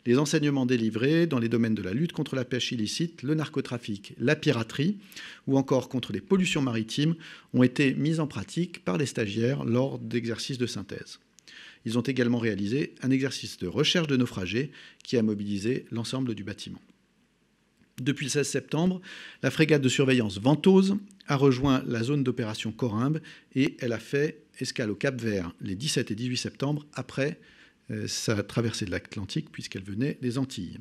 Les enseignements délivrés dans les domaines de la lutte contre la pêche illicite, le narcotrafic, la piraterie ou encore contre les pollutions maritimes ont été mis en pratique par les stagiaires lors d'exercices de synthèse. Ils ont également réalisé un exercice de recherche de naufragés qui a mobilisé l'ensemble du bâtiment. Depuis le 16 septembre, la frégate de surveillance Ventose a rejoint la zone d'opération Corimbe et elle a fait escale au Cap-Vert les 17 et 18 septembre après sa traversée de l'Atlantique puisqu'elle venait des Antilles.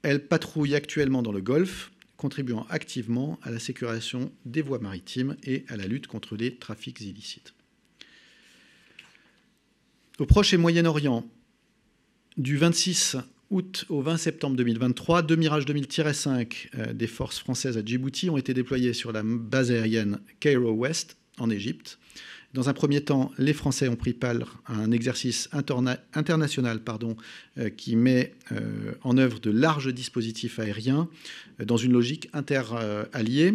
Elle patrouille actuellement dans le Golfe, contribuant activement à la sécurisation des voies maritimes et à la lutte contre les trafics illicites. Au Proche et Moyen-Orient, du 26 août au 20 septembre 2023, 2 Mirage 2000-5 des forces françaises à Djibouti ont été déployés sur la base aérienne Cairo West en Égypte. Dans un premier temps, les Français ont pris part à un exercice international qui met en œuvre de larges dispositifs aériens dans une logique interalliée.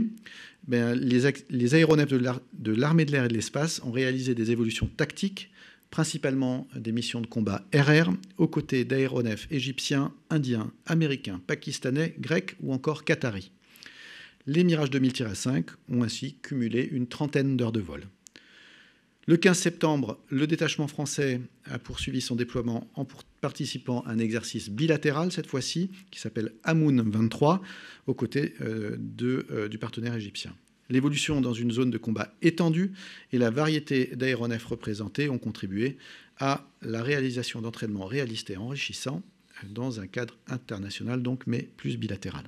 Les aéronefs de l'armée de l'air et de l'espace ont réalisé des évolutions tactiques, principalement des missions de combat RR, aux côtés d'aéronefs égyptiens, indiens, américains, pakistanais, grecs ou encore qataris. Les Mirage 2000-5 ont ainsi cumulé une trentaine d'heures de vol. Le 15 septembre, le détachement français a poursuivi son déploiement en participant à un exercice bilatéral, cette fois-ci, qui s'appelle Amoun 23, aux côtés du partenaire égyptien. L'évolution dans une zone de combat étendue et la variété d'aéronefs représentés ont contribué à la réalisation d'entraînements réalistes et enrichissants dans un cadre international, donc, mais plus bilatéral.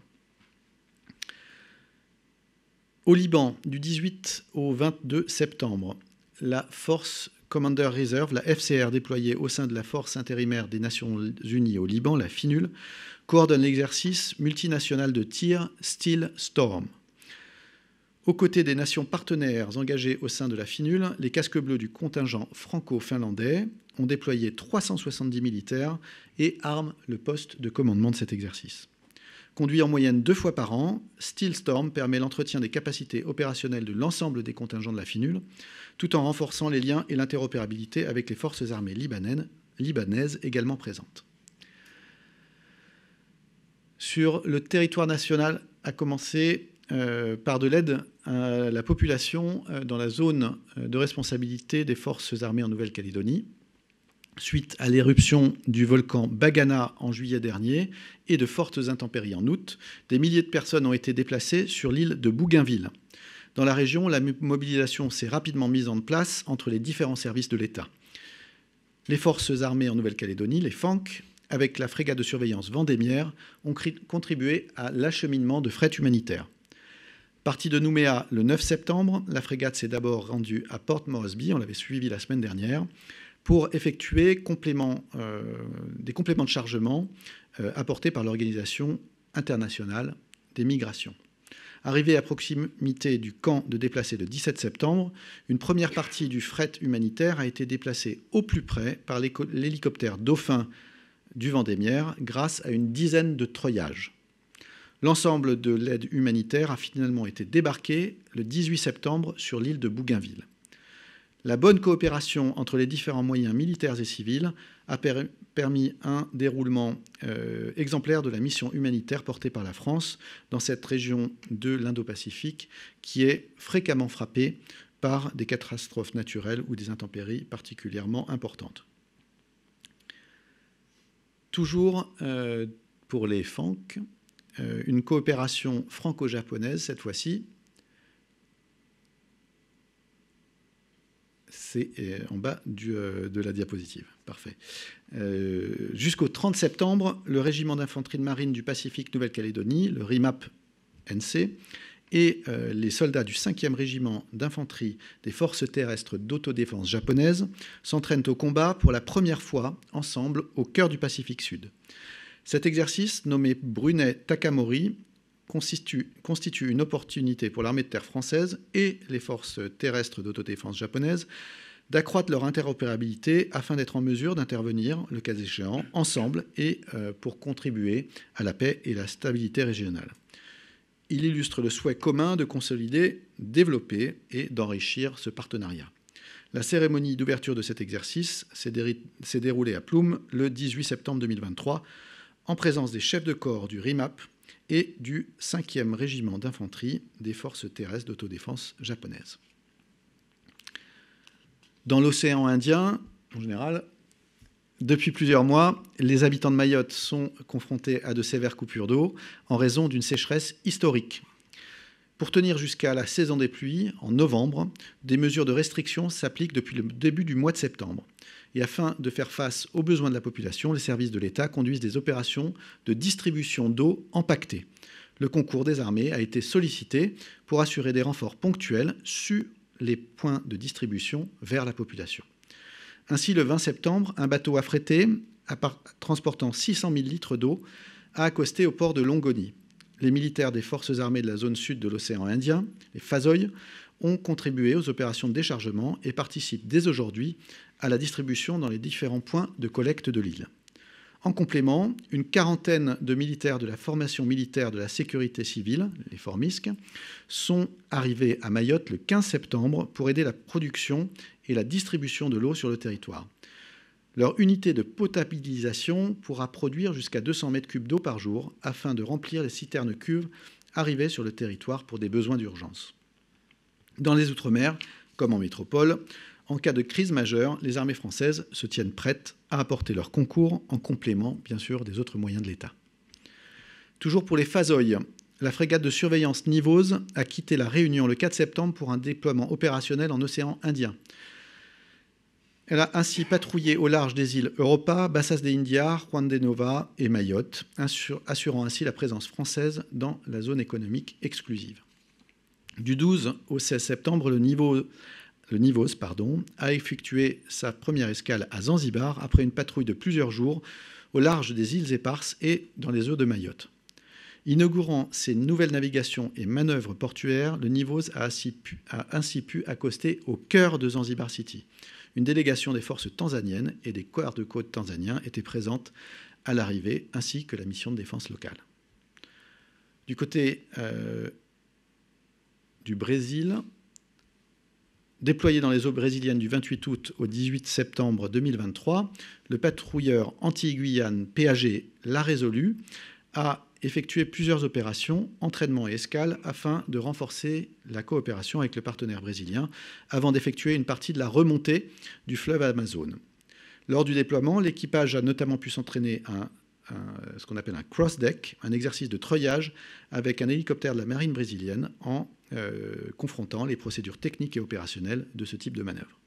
Au Liban, du 18 au 22 septembre, la Force Commander Reserve, la FCR déployée au sein de la Force intérimaire des Nations Unies au Liban, la FINUL, coordonne l'exercice multinational de tir Steel Storm. Aux côtés des nations partenaires engagées au sein de la FINUL, les casques bleus du contingent franco-finlandais ont déployé 370 militaires et arment le poste de commandement de cet exercice. Conduit en moyenne 2 fois par an, Steel Storm permet l'entretien des capacités opérationnelles de l'ensemble des contingents de la FINUL, tout en renforçant les liens et l'interopérabilité avec les forces armées libanaises également présentes. Sur le territoire national, a commencé par de l'aide à la population dans la zone de responsabilité des forces armées en Nouvelle-Calédonie, suite à l'éruption du volcan Bagana en juillet dernier et de fortes intempéries en août. Des milliers de personnes ont été déplacées sur l'île de Bougainville. Dans la région, la mobilisation s'est rapidement mise en place entre les différents services de l'État. Les forces armées en Nouvelle-Calédonie, les FANC, avec la frégate de surveillance Vendémiaire, ont contribué à l'acheminement de fret humanitaire. Partie de Nouméa le 9 septembre, la frégate s'est d'abord rendue à Port Moresby, on l'avait suivi la semaine dernière, pour effectuer des compléments de chargement apportés par l'Organisation internationale des migrations. Arrivée à proximité du camp de déplacés le 17 septembre, une première partie du fret humanitaire a été déplacée au plus près par l'hélicoptère Dauphin du Vendémiaire grâce à une dizaine de treuillages. L'ensemble de l'aide humanitaire a finalement été débarqué le 18 septembre sur l'île de Bougainville. La bonne coopération entre les différents moyens militaires et civils a permis un déroulement exemplaire de la mission humanitaire portée par la France dans cette région de l'Indo-Pacifique qui est fréquemment frappée par des catastrophes naturelles ou des intempéries particulièrement importantes. Toujours pour les FANC, une coopération franco-japonaise cette fois-ci. C'est en bas de la diapositive. Parfait. Jusqu'au 30 septembre, le régiment d'infanterie de marine du Pacifique Nouvelle-Calédonie, le RIMAP-NC, et les soldats du 5e régiment d'infanterie des forces terrestres d'autodéfense japonaises s'entraînent au combat pour la première fois ensemble au cœur du Pacifique Sud. Cet exercice, nommé Brunet-Takamori, constitue une opportunité pour l'armée de terre française et les forces terrestres d'autodéfense japonaises d'accroître leur interopérabilité afin d'être en mesure d'intervenir, le cas échéant, ensemble et pour contribuer à la paix et la stabilité régionale. Il illustre le souhait commun de consolider, développer et d'enrichir ce partenariat. La cérémonie d'ouverture de cet exercice s'est déroulée à Ploum le 18 septembre 2023 en présence des chefs de corps du RIMAP et du 5e régiment d'infanterie des forces terrestres d'autodéfense japonaises. Dans l'océan Indien, en général, depuis plusieurs mois, les habitants de Mayotte sont confrontés à de sévères coupures d'eau en raison d'une sécheresse historique. Pour tenir jusqu'à la saison des pluies, en novembre, des mesures de restriction s'appliquent depuis le début du mois de septembre. Et afin de faire face aux besoins de la population, les services de l'État conduisent des opérations de distribution d'eau empaquetée. Le concours des armées a été sollicité pour assurer des renforts ponctuels sur les points de distribution vers la population. Ainsi, le 20 septembre, un bateau affrété transportant 600 000 litres d'eau a accosté au port de Longoni. Les militaires des forces armées de la zone sud de l'océan Indien, les Fazoy, ont contribué aux opérations de déchargement et participent dès aujourd'hui à la distribution dans les différents points de collecte de l'île. En complément, une quarantaine de militaires de la formation militaire de la sécurité civile, les FORMISC, sont arrivés à Mayotte le 15 septembre pour aider la production et la distribution de l'eau sur le territoire. Leur unité de potabilisation pourra produire jusqu'à 200 mètres cubes d'eau par jour afin de remplir les citernes cuves arrivées sur le territoire pour des besoins d'urgence. Dans les Outre-mer, comme en métropole, en cas de crise majeure, les armées françaises se tiennent prêtes à apporter leur concours en complément, bien sûr, des autres moyens de l'État. Toujours pour les Fazoy, la frégate de surveillance Nivose a quitté la Réunion le 4 septembre pour un déploiement opérationnel en océan Indien. Elle a ainsi patrouillé au large des îles Europa, Bassas de India, Juan de Nova et Mayotte, assurant ainsi la présence française dans la zone économique exclusive. Du 12 au 16 septembre, le Nivose a effectué sa première escale à Zanzibar après une patrouille de plusieurs jours au large des îles Éparses et dans les eaux de Mayotte. Inaugurant ses nouvelles navigations et manœuvres portuaires, le Nivose a ainsi pu accoster au cœur de Zanzibar City. Une délégation des forces tanzaniennes et des gardes-côtes tanzaniens était présente à l'arrivée, ainsi que la mission de défense locale. Du côté du Brésil, déployé dans les eaux brésiliennes du 28 août au 18 septembre 2023, le patrouilleur anti-Guyane PAG La Résolue a effectué plusieurs opérations, entraînements et escales, afin de renforcer la coopération avec le partenaire brésilien, avant d'effectuer une partie de la remontée du fleuve Amazone. Lors du déploiement, l'équipage a notamment pu s'entraîner à ce qu'on appelle un cross-deck, un exercice de treuillage avec un hélicoptère de la marine brésilienne en confrontant les procédures techniques et opérationnelles de ce type de manœuvre.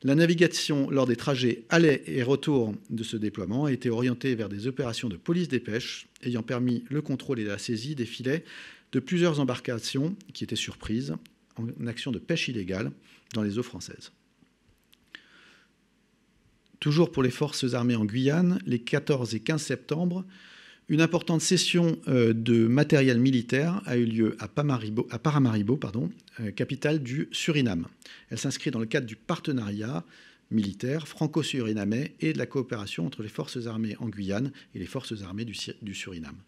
La navigation lors des trajets aller et retour de ce déploiement a été orientée vers des opérations de police des pêches, ayant permis le contrôle et la saisie des filets de plusieurs embarcations qui étaient surprises en action de pêche illégale dans les eaux françaises. Toujours pour les forces armées en Guyane, les 14 et 15 septembre, une importante session de matériel militaire a eu lieu à Paramaribo, capitale du Suriname. Elle s'inscrit dans le cadre du partenariat militaire franco-surinamais et de la coopération entre les forces armées en Guyane et les forces armées du Suriname.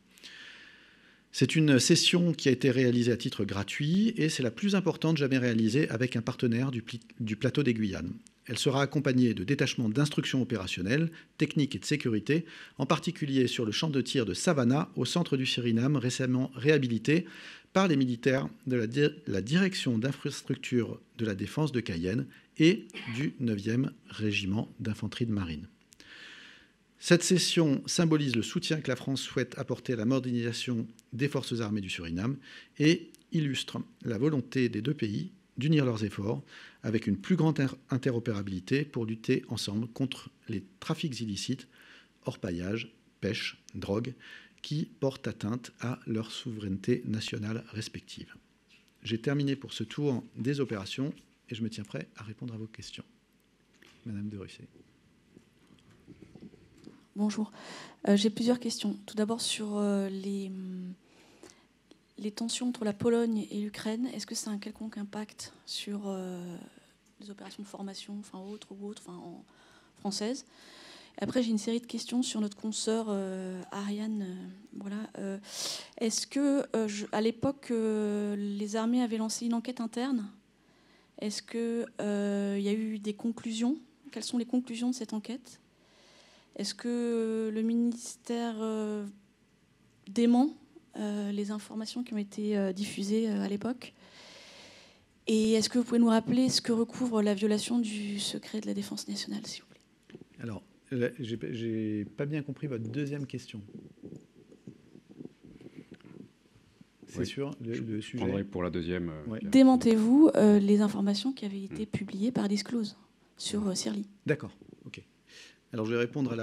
C'est une session qui a été réalisée à titre gratuit et c'est la plus importante jamais réalisée avec un partenaire du plateau des Guyanes. Elle sera accompagnée de détachements d'instruction opérationnelle, techniques et de sécurité, en particulier sur le champ de tir de Savannah, au centre du Suriname, récemment réhabilité par les militaires de la Direction d'infrastructure de la défense de Cayenne et du 9e régiment d'infanterie de marine. Cette session symbolise le soutien que la France souhaite apporter à la modernisation des forces armées du Suriname et illustre la volonté des deux pays d'unir leurs efforts avec une plus grande interopérabilité pour lutter ensemble contre les trafics illicites, orpaillage, pêche, drogue, qui portent atteinte à leur souveraineté nationale respective. J'ai terminé pour ce tour des opérations et je me tiens prêt à répondre à vos questions. Madame de Russet. Bonjour. J'ai plusieurs questions. Tout d'abord sur les tensions entre la Pologne et l'Ukraine. Est-ce que ça a un quelconque impact sur les opérations de formation, françaises? Après, j'ai une série de questions sur notre consoeur Ariane. Est-ce que, à l'époque, les armées avaient lancé une enquête interne? Est-ce qu'il y a eu des conclusions? Quelles sont les conclusions de cette enquête? Est-ce que le ministère dément les informations qui ont été diffusées à l'époque? Et est-ce que vous pouvez nous rappeler ce que recouvre la violation du secret de la défense nationale, s'il vous plaît? Alors, j'ai pas bien compris votre deuxième question. C'est oui, sûr, le sujet. Je prendrai pour la deuxième. Ouais. Démentez-vous les informations qui avaient été publiées par Disclose sur CIRLI? D'accord, ok. Alors, je vais répondre à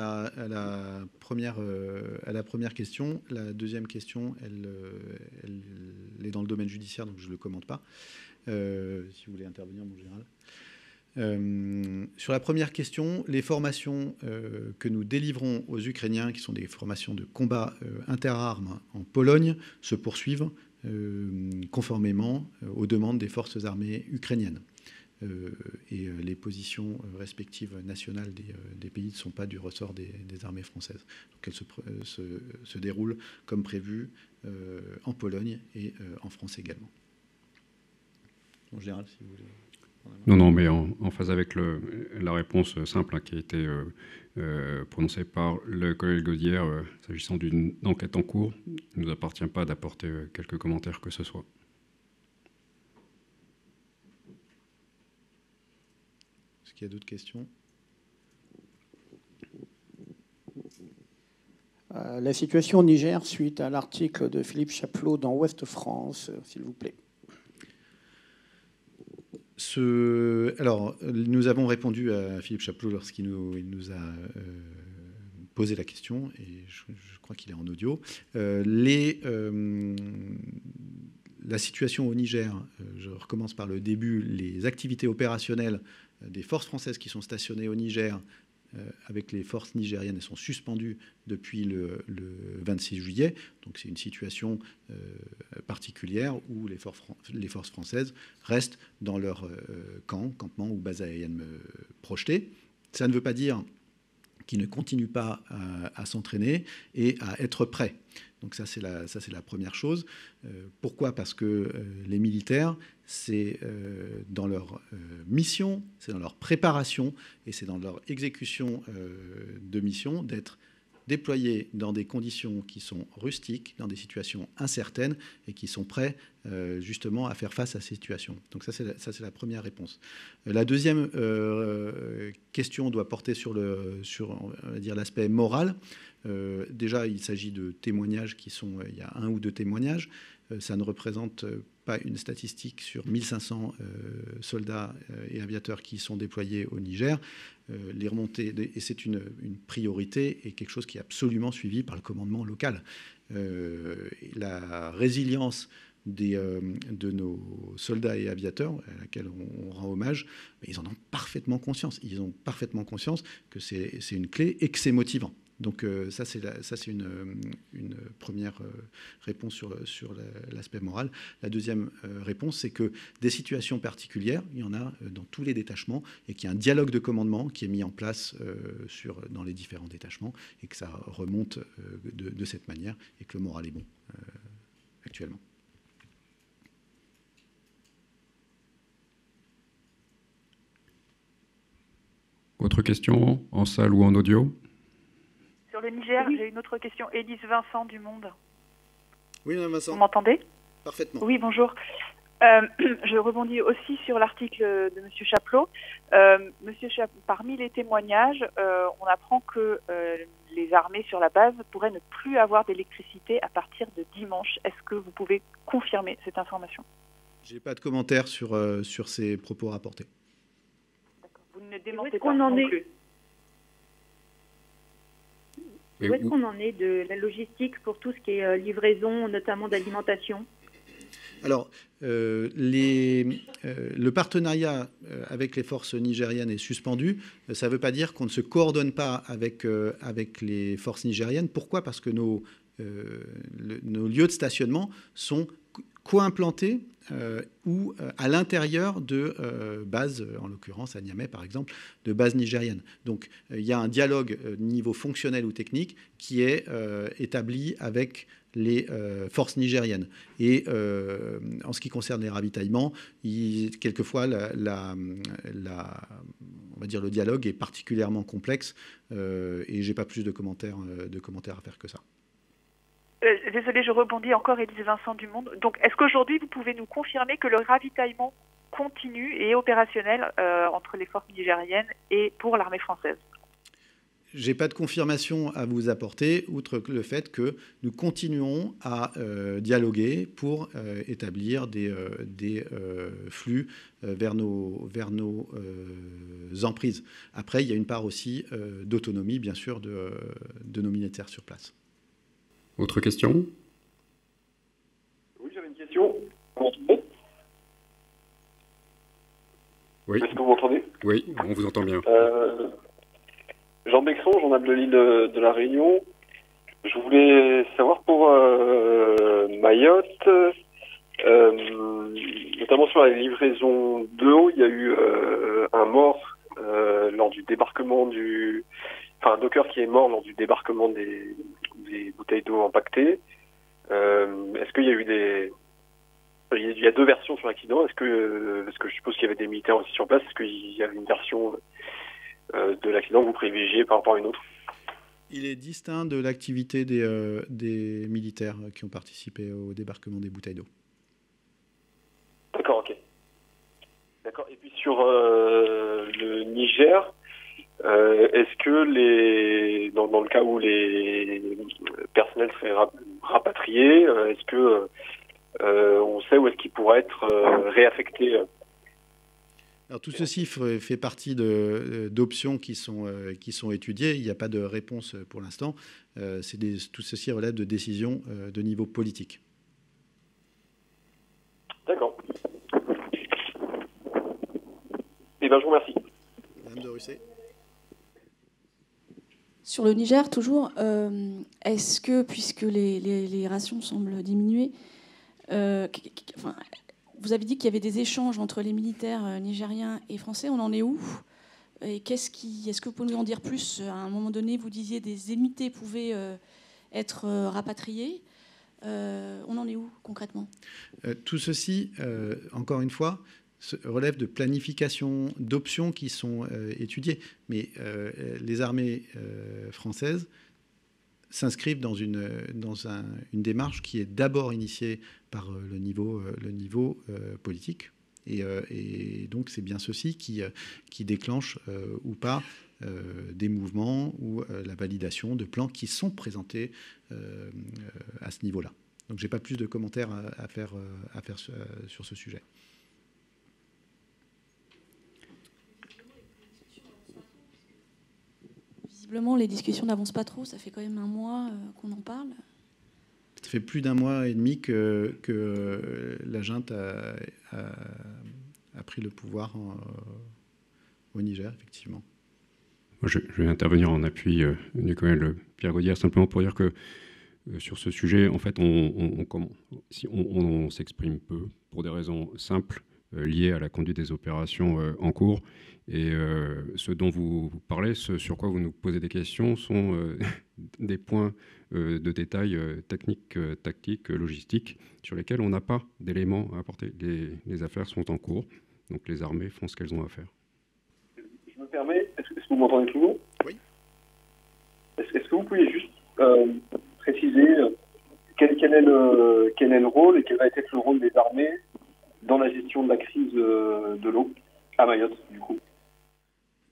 la première question. La deuxième question, elle est dans le domaine judiciaire, donc je ne le commente pas. Si vous voulez intervenir, mon général. Sur la première question, les formations que nous délivrons aux Ukrainiens, qui sont des formations de combat interarmes en Pologne, se poursuivent conformément aux demandes des forces armées ukrainiennes. Et les positions respectives nationales des pays ne sont pas du ressort des armées françaises. Donc elles se déroulent comme prévu en Pologne et en France également. En général, si vous voulez... Non, mais en phase avec la réponse simple qui a été prononcée par le collègue Gaudière, s'agissant d'une enquête en cours, il ne nous appartient pas d'apporter quelques commentaires que ce soit. Est-ce qu'il y a d'autres questions ? La situation au Niger suite à l'article de Philippe Chapelot dans Ouest France, s'il vous plaît. Alors, nous avons répondu à Philippe Chapelot lorsqu'il nous a posé la question, et je crois qu'il est en audio. La situation au Niger, je recommence par le début, les activités opérationnelles des forces françaises qui sont stationnées au Niger avec les forces nigériennes, elles sont suspendues depuis le 26 juillet. Donc c'est une situation particulière où les forces françaises restent dans leur campement ou base aérienne projetée. Ça ne veut pas dire qu'ils ne continuent pas à s'entraîner et à être prêts. Donc ça, c'est la première chose. Pourquoi ? Parce que les militaires, c'est dans leur mission, c'est dans leur préparation et c'est dans leur exécution de mission d'être déployés dans des conditions qui sont rustiques, dans des situations incertaines et qui sont prêts justement à faire face à ces situations. Donc ça, c'est la première réponse. La deuxième question doit porter sur on va dire, l'aspect moral. Déjà, il s'agit de témoignages il y a 1 ou 2 témoignages. Ça ne représente pas une statistique sur 1500 soldats et aviateurs qui sont déployés au Niger. Les remontées, et c'est une priorité et quelque chose qui est absolument suivi par le commandement local. La résilience de nos soldats et aviateurs, à laquelle on rend hommage, mais ils en ont parfaitement conscience. Ils ont parfaitement conscience que c'est une clé et que c'est motivant. Donc ça, c'est une première réponse sur l'aspect moral. La deuxième réponse, c'est que des situations particulières, il y en a dans tous les détachements et qu'il y a un dialogue de commandement qui est mis en place dans les différents détachements et que ça remonte de cette manière et que le moral est bon actuellement. Autre question, en salle ou en audio ? Sur le Niger, oui. J'ai une autre question. Élise Vincent du Monde. Oui, Mme Vincent. Vous m'entendez ? Parfaitement. Oui, bonjour. Je rebondis aussi sur l'article de M. Chapelot. Parmi les témoignages, on apprend que les armées sur la base pourraient ne plus avoir d'électricité à partir de dimanche. Est-ce que vous pouvez confirmer cette information ? Je n'ai pas de commentaire sur ces propos rapportés. D'accord. Vous ne démentez pas non plus. Où est-ce qu'on en est de la logistique pour tout ce qui est livraison, notamment d'alimentation ? Alors, le partenariat avec les forces nigériennes est suspendu. Ça ne veut pas dire qu'on ne se coordonne pas avec les forces nigériennes. Pourquoi ? Parce que nos lieux de stationnement sont co-implantés ou à l'intérieur de bases, en l'occurrence à Niamey par exemple, de bases nigériennes. Donc il y a un dialogue niveau fonctionnel ou technique qui est établi avec les forces nigériennes. Et en ce qui concerne les ravitaillements, quelquefois on va dire le dialogue est particulièrement complexe et j'ai pas plus de commentaires à faire que ça. Désolée, je rebondis encore, Élise Vincent du Monde. Donc, est-ce qu'aujourd'hui, vous pouvez nous confirmer que le ravitaillement continue et est opérationnel entre les forces nigériennes et pour l'armée française ? Je n'ai pas de confirmation à vous apporter, outre le fait que nous continuons à dialoguer pour établir des flux vers nos emprises. Après, il y a une part aussi d'autonomie, bien sûr, de nos militaires sur place. Autre question ? Oui, j'avais une question. Oui. Est-ce que vous m'entendez? Oui, on vous entend bien. Jean Bexon, journal de l'île de la Réunion. Je voulais savoir pour Mayotte, notamment sur la livraison d'eau, il y a eu un mort lors du débarquement un docker qui est mort lors du débarquement des bouteilles d'eau impactées. Est-ce qu'il y a eu il y a deux versions sur l'accident. Parce que je suppose qu'il y avait des militaires aussi sur place. Est-ce qu'il y avait une version de l'accident que vous privilégiez par rapport à une autre? Il est distinct de l'activité des militaires qui ont participé au débarquement des bouteilles d'eau. D'accord, ok. D'accord. Et puis sur le Niger, est-ce que dans le cas où les personnels seraient rapatriés, est-ce que on sait où est-ce qu'ils pourraient être réaffectés? Alors tout ceci fait partie d'options qui sont étudiées. Il n'y a pas de réponse pour l'instant. Tout ceci relève de décisions de niveau politique. D'accord. Eh bien, je vous remercie. Madame de Russet. Sur le Niger, toujours, est-ce que, puisque les rations semblent diminuer, vous avez dit qu'il y avait des échanges entre les militaires nigériens et français. On en est où? Et est-ce que vous pouvez nous en dire plus? À un moment donné, vous disiez des unités pouvaient être rapatriées. On en est où concrètement? Tout ceci, encore une fois, relève de planification, d'options qui sont étudiées. Mais les armées françaises s'inscrivent dans une démarche qui est d'abord initiée par le niveau politique. Et donc c'est bien ceci qui déclenche ou pas des mouvements ou la validation de plans qui sont présentés à ce niveau-là. Donc je n'ai pas plus de commentaires à faire sur ce sujet. Visiblement, les discussions n'avancent pas trop. Ça fait quand même un mois qu'on en parle. Ça fait plus d'un mois et demi que la junte a pris le pouvoir au Niger, effectivement. Moi, je vais intervenir en appui du colonel Pierre Gaudière, simplement pour dire que sur ce sujet, en fait, on s'exprime peu pour des raisons simples liées à la conduite des opérations en cours. Et ce dont vous parlez, ce sur quoi vous nous posez des questions, sont des points de détail techniques, tactiques, logistiques, sur lesquels on n'a pas d'éléments à apporter. Les affaires sont en cours, donc les armées font ce qu'elles ont à faire. Je me permets, est-ce que vous m'entendez toujours? Oui. Est-ce que vous pouvez juste préciser quel est le rôle et quel va être le rôle des armées dans la gestion de la crise de l'eau à Mayotte, du coup?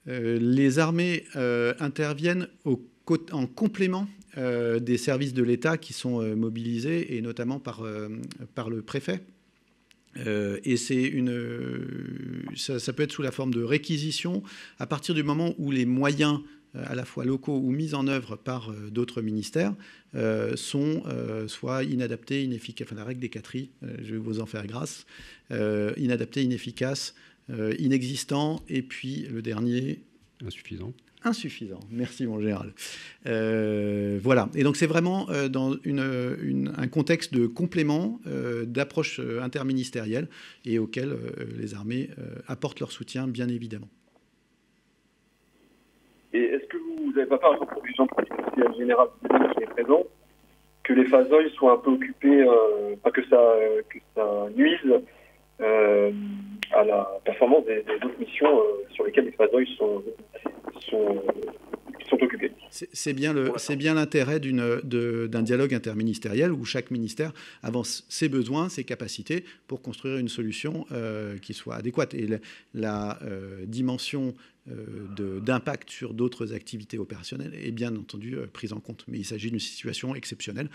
Les armées interviennent en complément des services de l'État qui sont mobilisés, et notamment par le préfet. Et ça peut être sous la forme de réquisition à partir du moment où les moyens à la fois locaux ou mis en œuvre par d'autres ministères sont soit inadaptés, inefficaces, enfin la règle des 4I, je vais vous en faire grâce, inadaptés, inefficaces, inexistants, et puis le dernier... Insuffisant, merci mon général. Voilà, et donc c'est vraiment dans un contexte de complément, d'approche interministérielle, et auquel les armées apportent leur soutien, bien évidemment. Et est-ce que vous n'avez pas peur, pour les gens du général qui est présent, que les phasoils soient un peu occupés, pas que ça nuise à la performance des autres missions sur lesquelles les phasoils sont occupés? C'est bien l'intérêt d'un dialogue interministériel où chaque ministère avance ses besoins, ses capacités pour construire une solution qui soit adéquate. Et la dimension d'impact sur d'autres activités opérationnelles est bien entendu prise en compte. Mais il s'agit d'une situation exceptionnelle.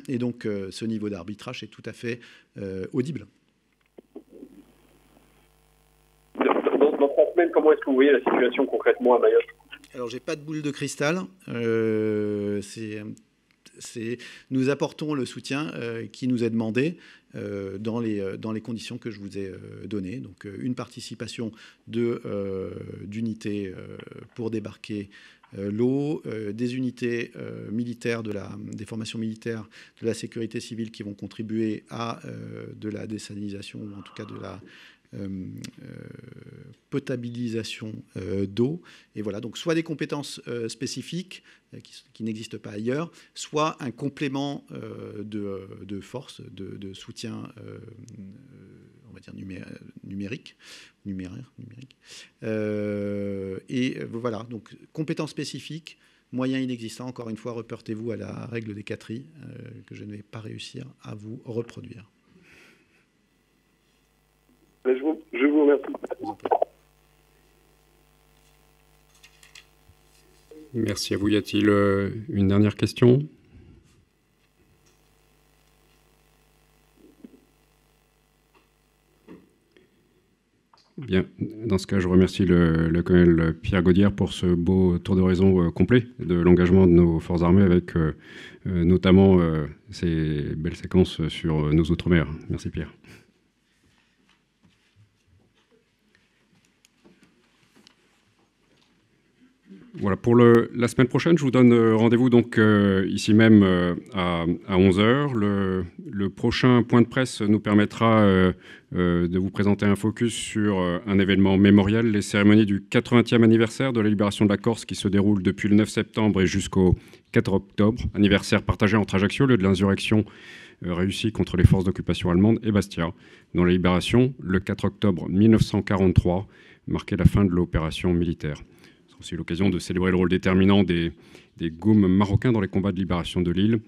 Et donc ce niveau d'arbitrage est tout à fait audible. Dans 3 semaines, comment est-ce que vous voyez la situation concrètement à Mayotte? Alors, j'ai pas de boule de cristal. nous apportons le soutien qui nous est demandé dans les conditions que je vous ai données. Donc une participation d'unités pour débarquer l'eau, des unités militaires, des formations militaires de la sécurité civile qui vont contribuer à de la désalinisation, ou en tout cas de la potabilisation d'eau. Et voilà, donc soit des compétences spécifiques qui n'existent pas ailleurs, soit un complément de force, de soutien, on va dire numérique. Et voilà, donc compétences spécifiques, moyens inexistants. Encore une fois, reportez-vous à la règle des 4I que je ne vais pas réussir à vous reproduire. Je vous remercie. Merci à vous. Y a-t-il une dernière question ? Bien, dans ce cas, je remercie le colonel Pierre Gaudière pour ce beau tour d'horizon complet de l'engagement de nos forces armées avec notamment ces belles séquences sur nos outre-mer. Merci Pierre. Voilà, pour la semaine prochaine, je vous donne rendez-vous donc ici même à 11h. Le prochain point de presse nous permettra de vous présenter un focus sur un événement mémorial, les cérémonies du 80e anniversaire de la libération de la Corse qui se déroule depuis le 9 septembre et jusqu'au 4 octobre. Anniversaire partagé entre Ajaccio, lieu de l'insurrection réussie contre les forces d'occupation allemandes, et Bastia, dont la libération, le 4 octobre 1943, marquait la fin de l'opération militaire. C'est aussi l'occasion de célébrer le rôle déterminant des Goums marocains dans les combats de libération de l'île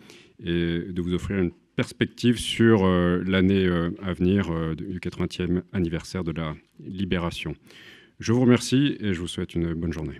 et de vous offrir une perspective sur l'année à venir du 80e anniversaire de la libération. Je vous remercie et je vous souhaite une bonne journée.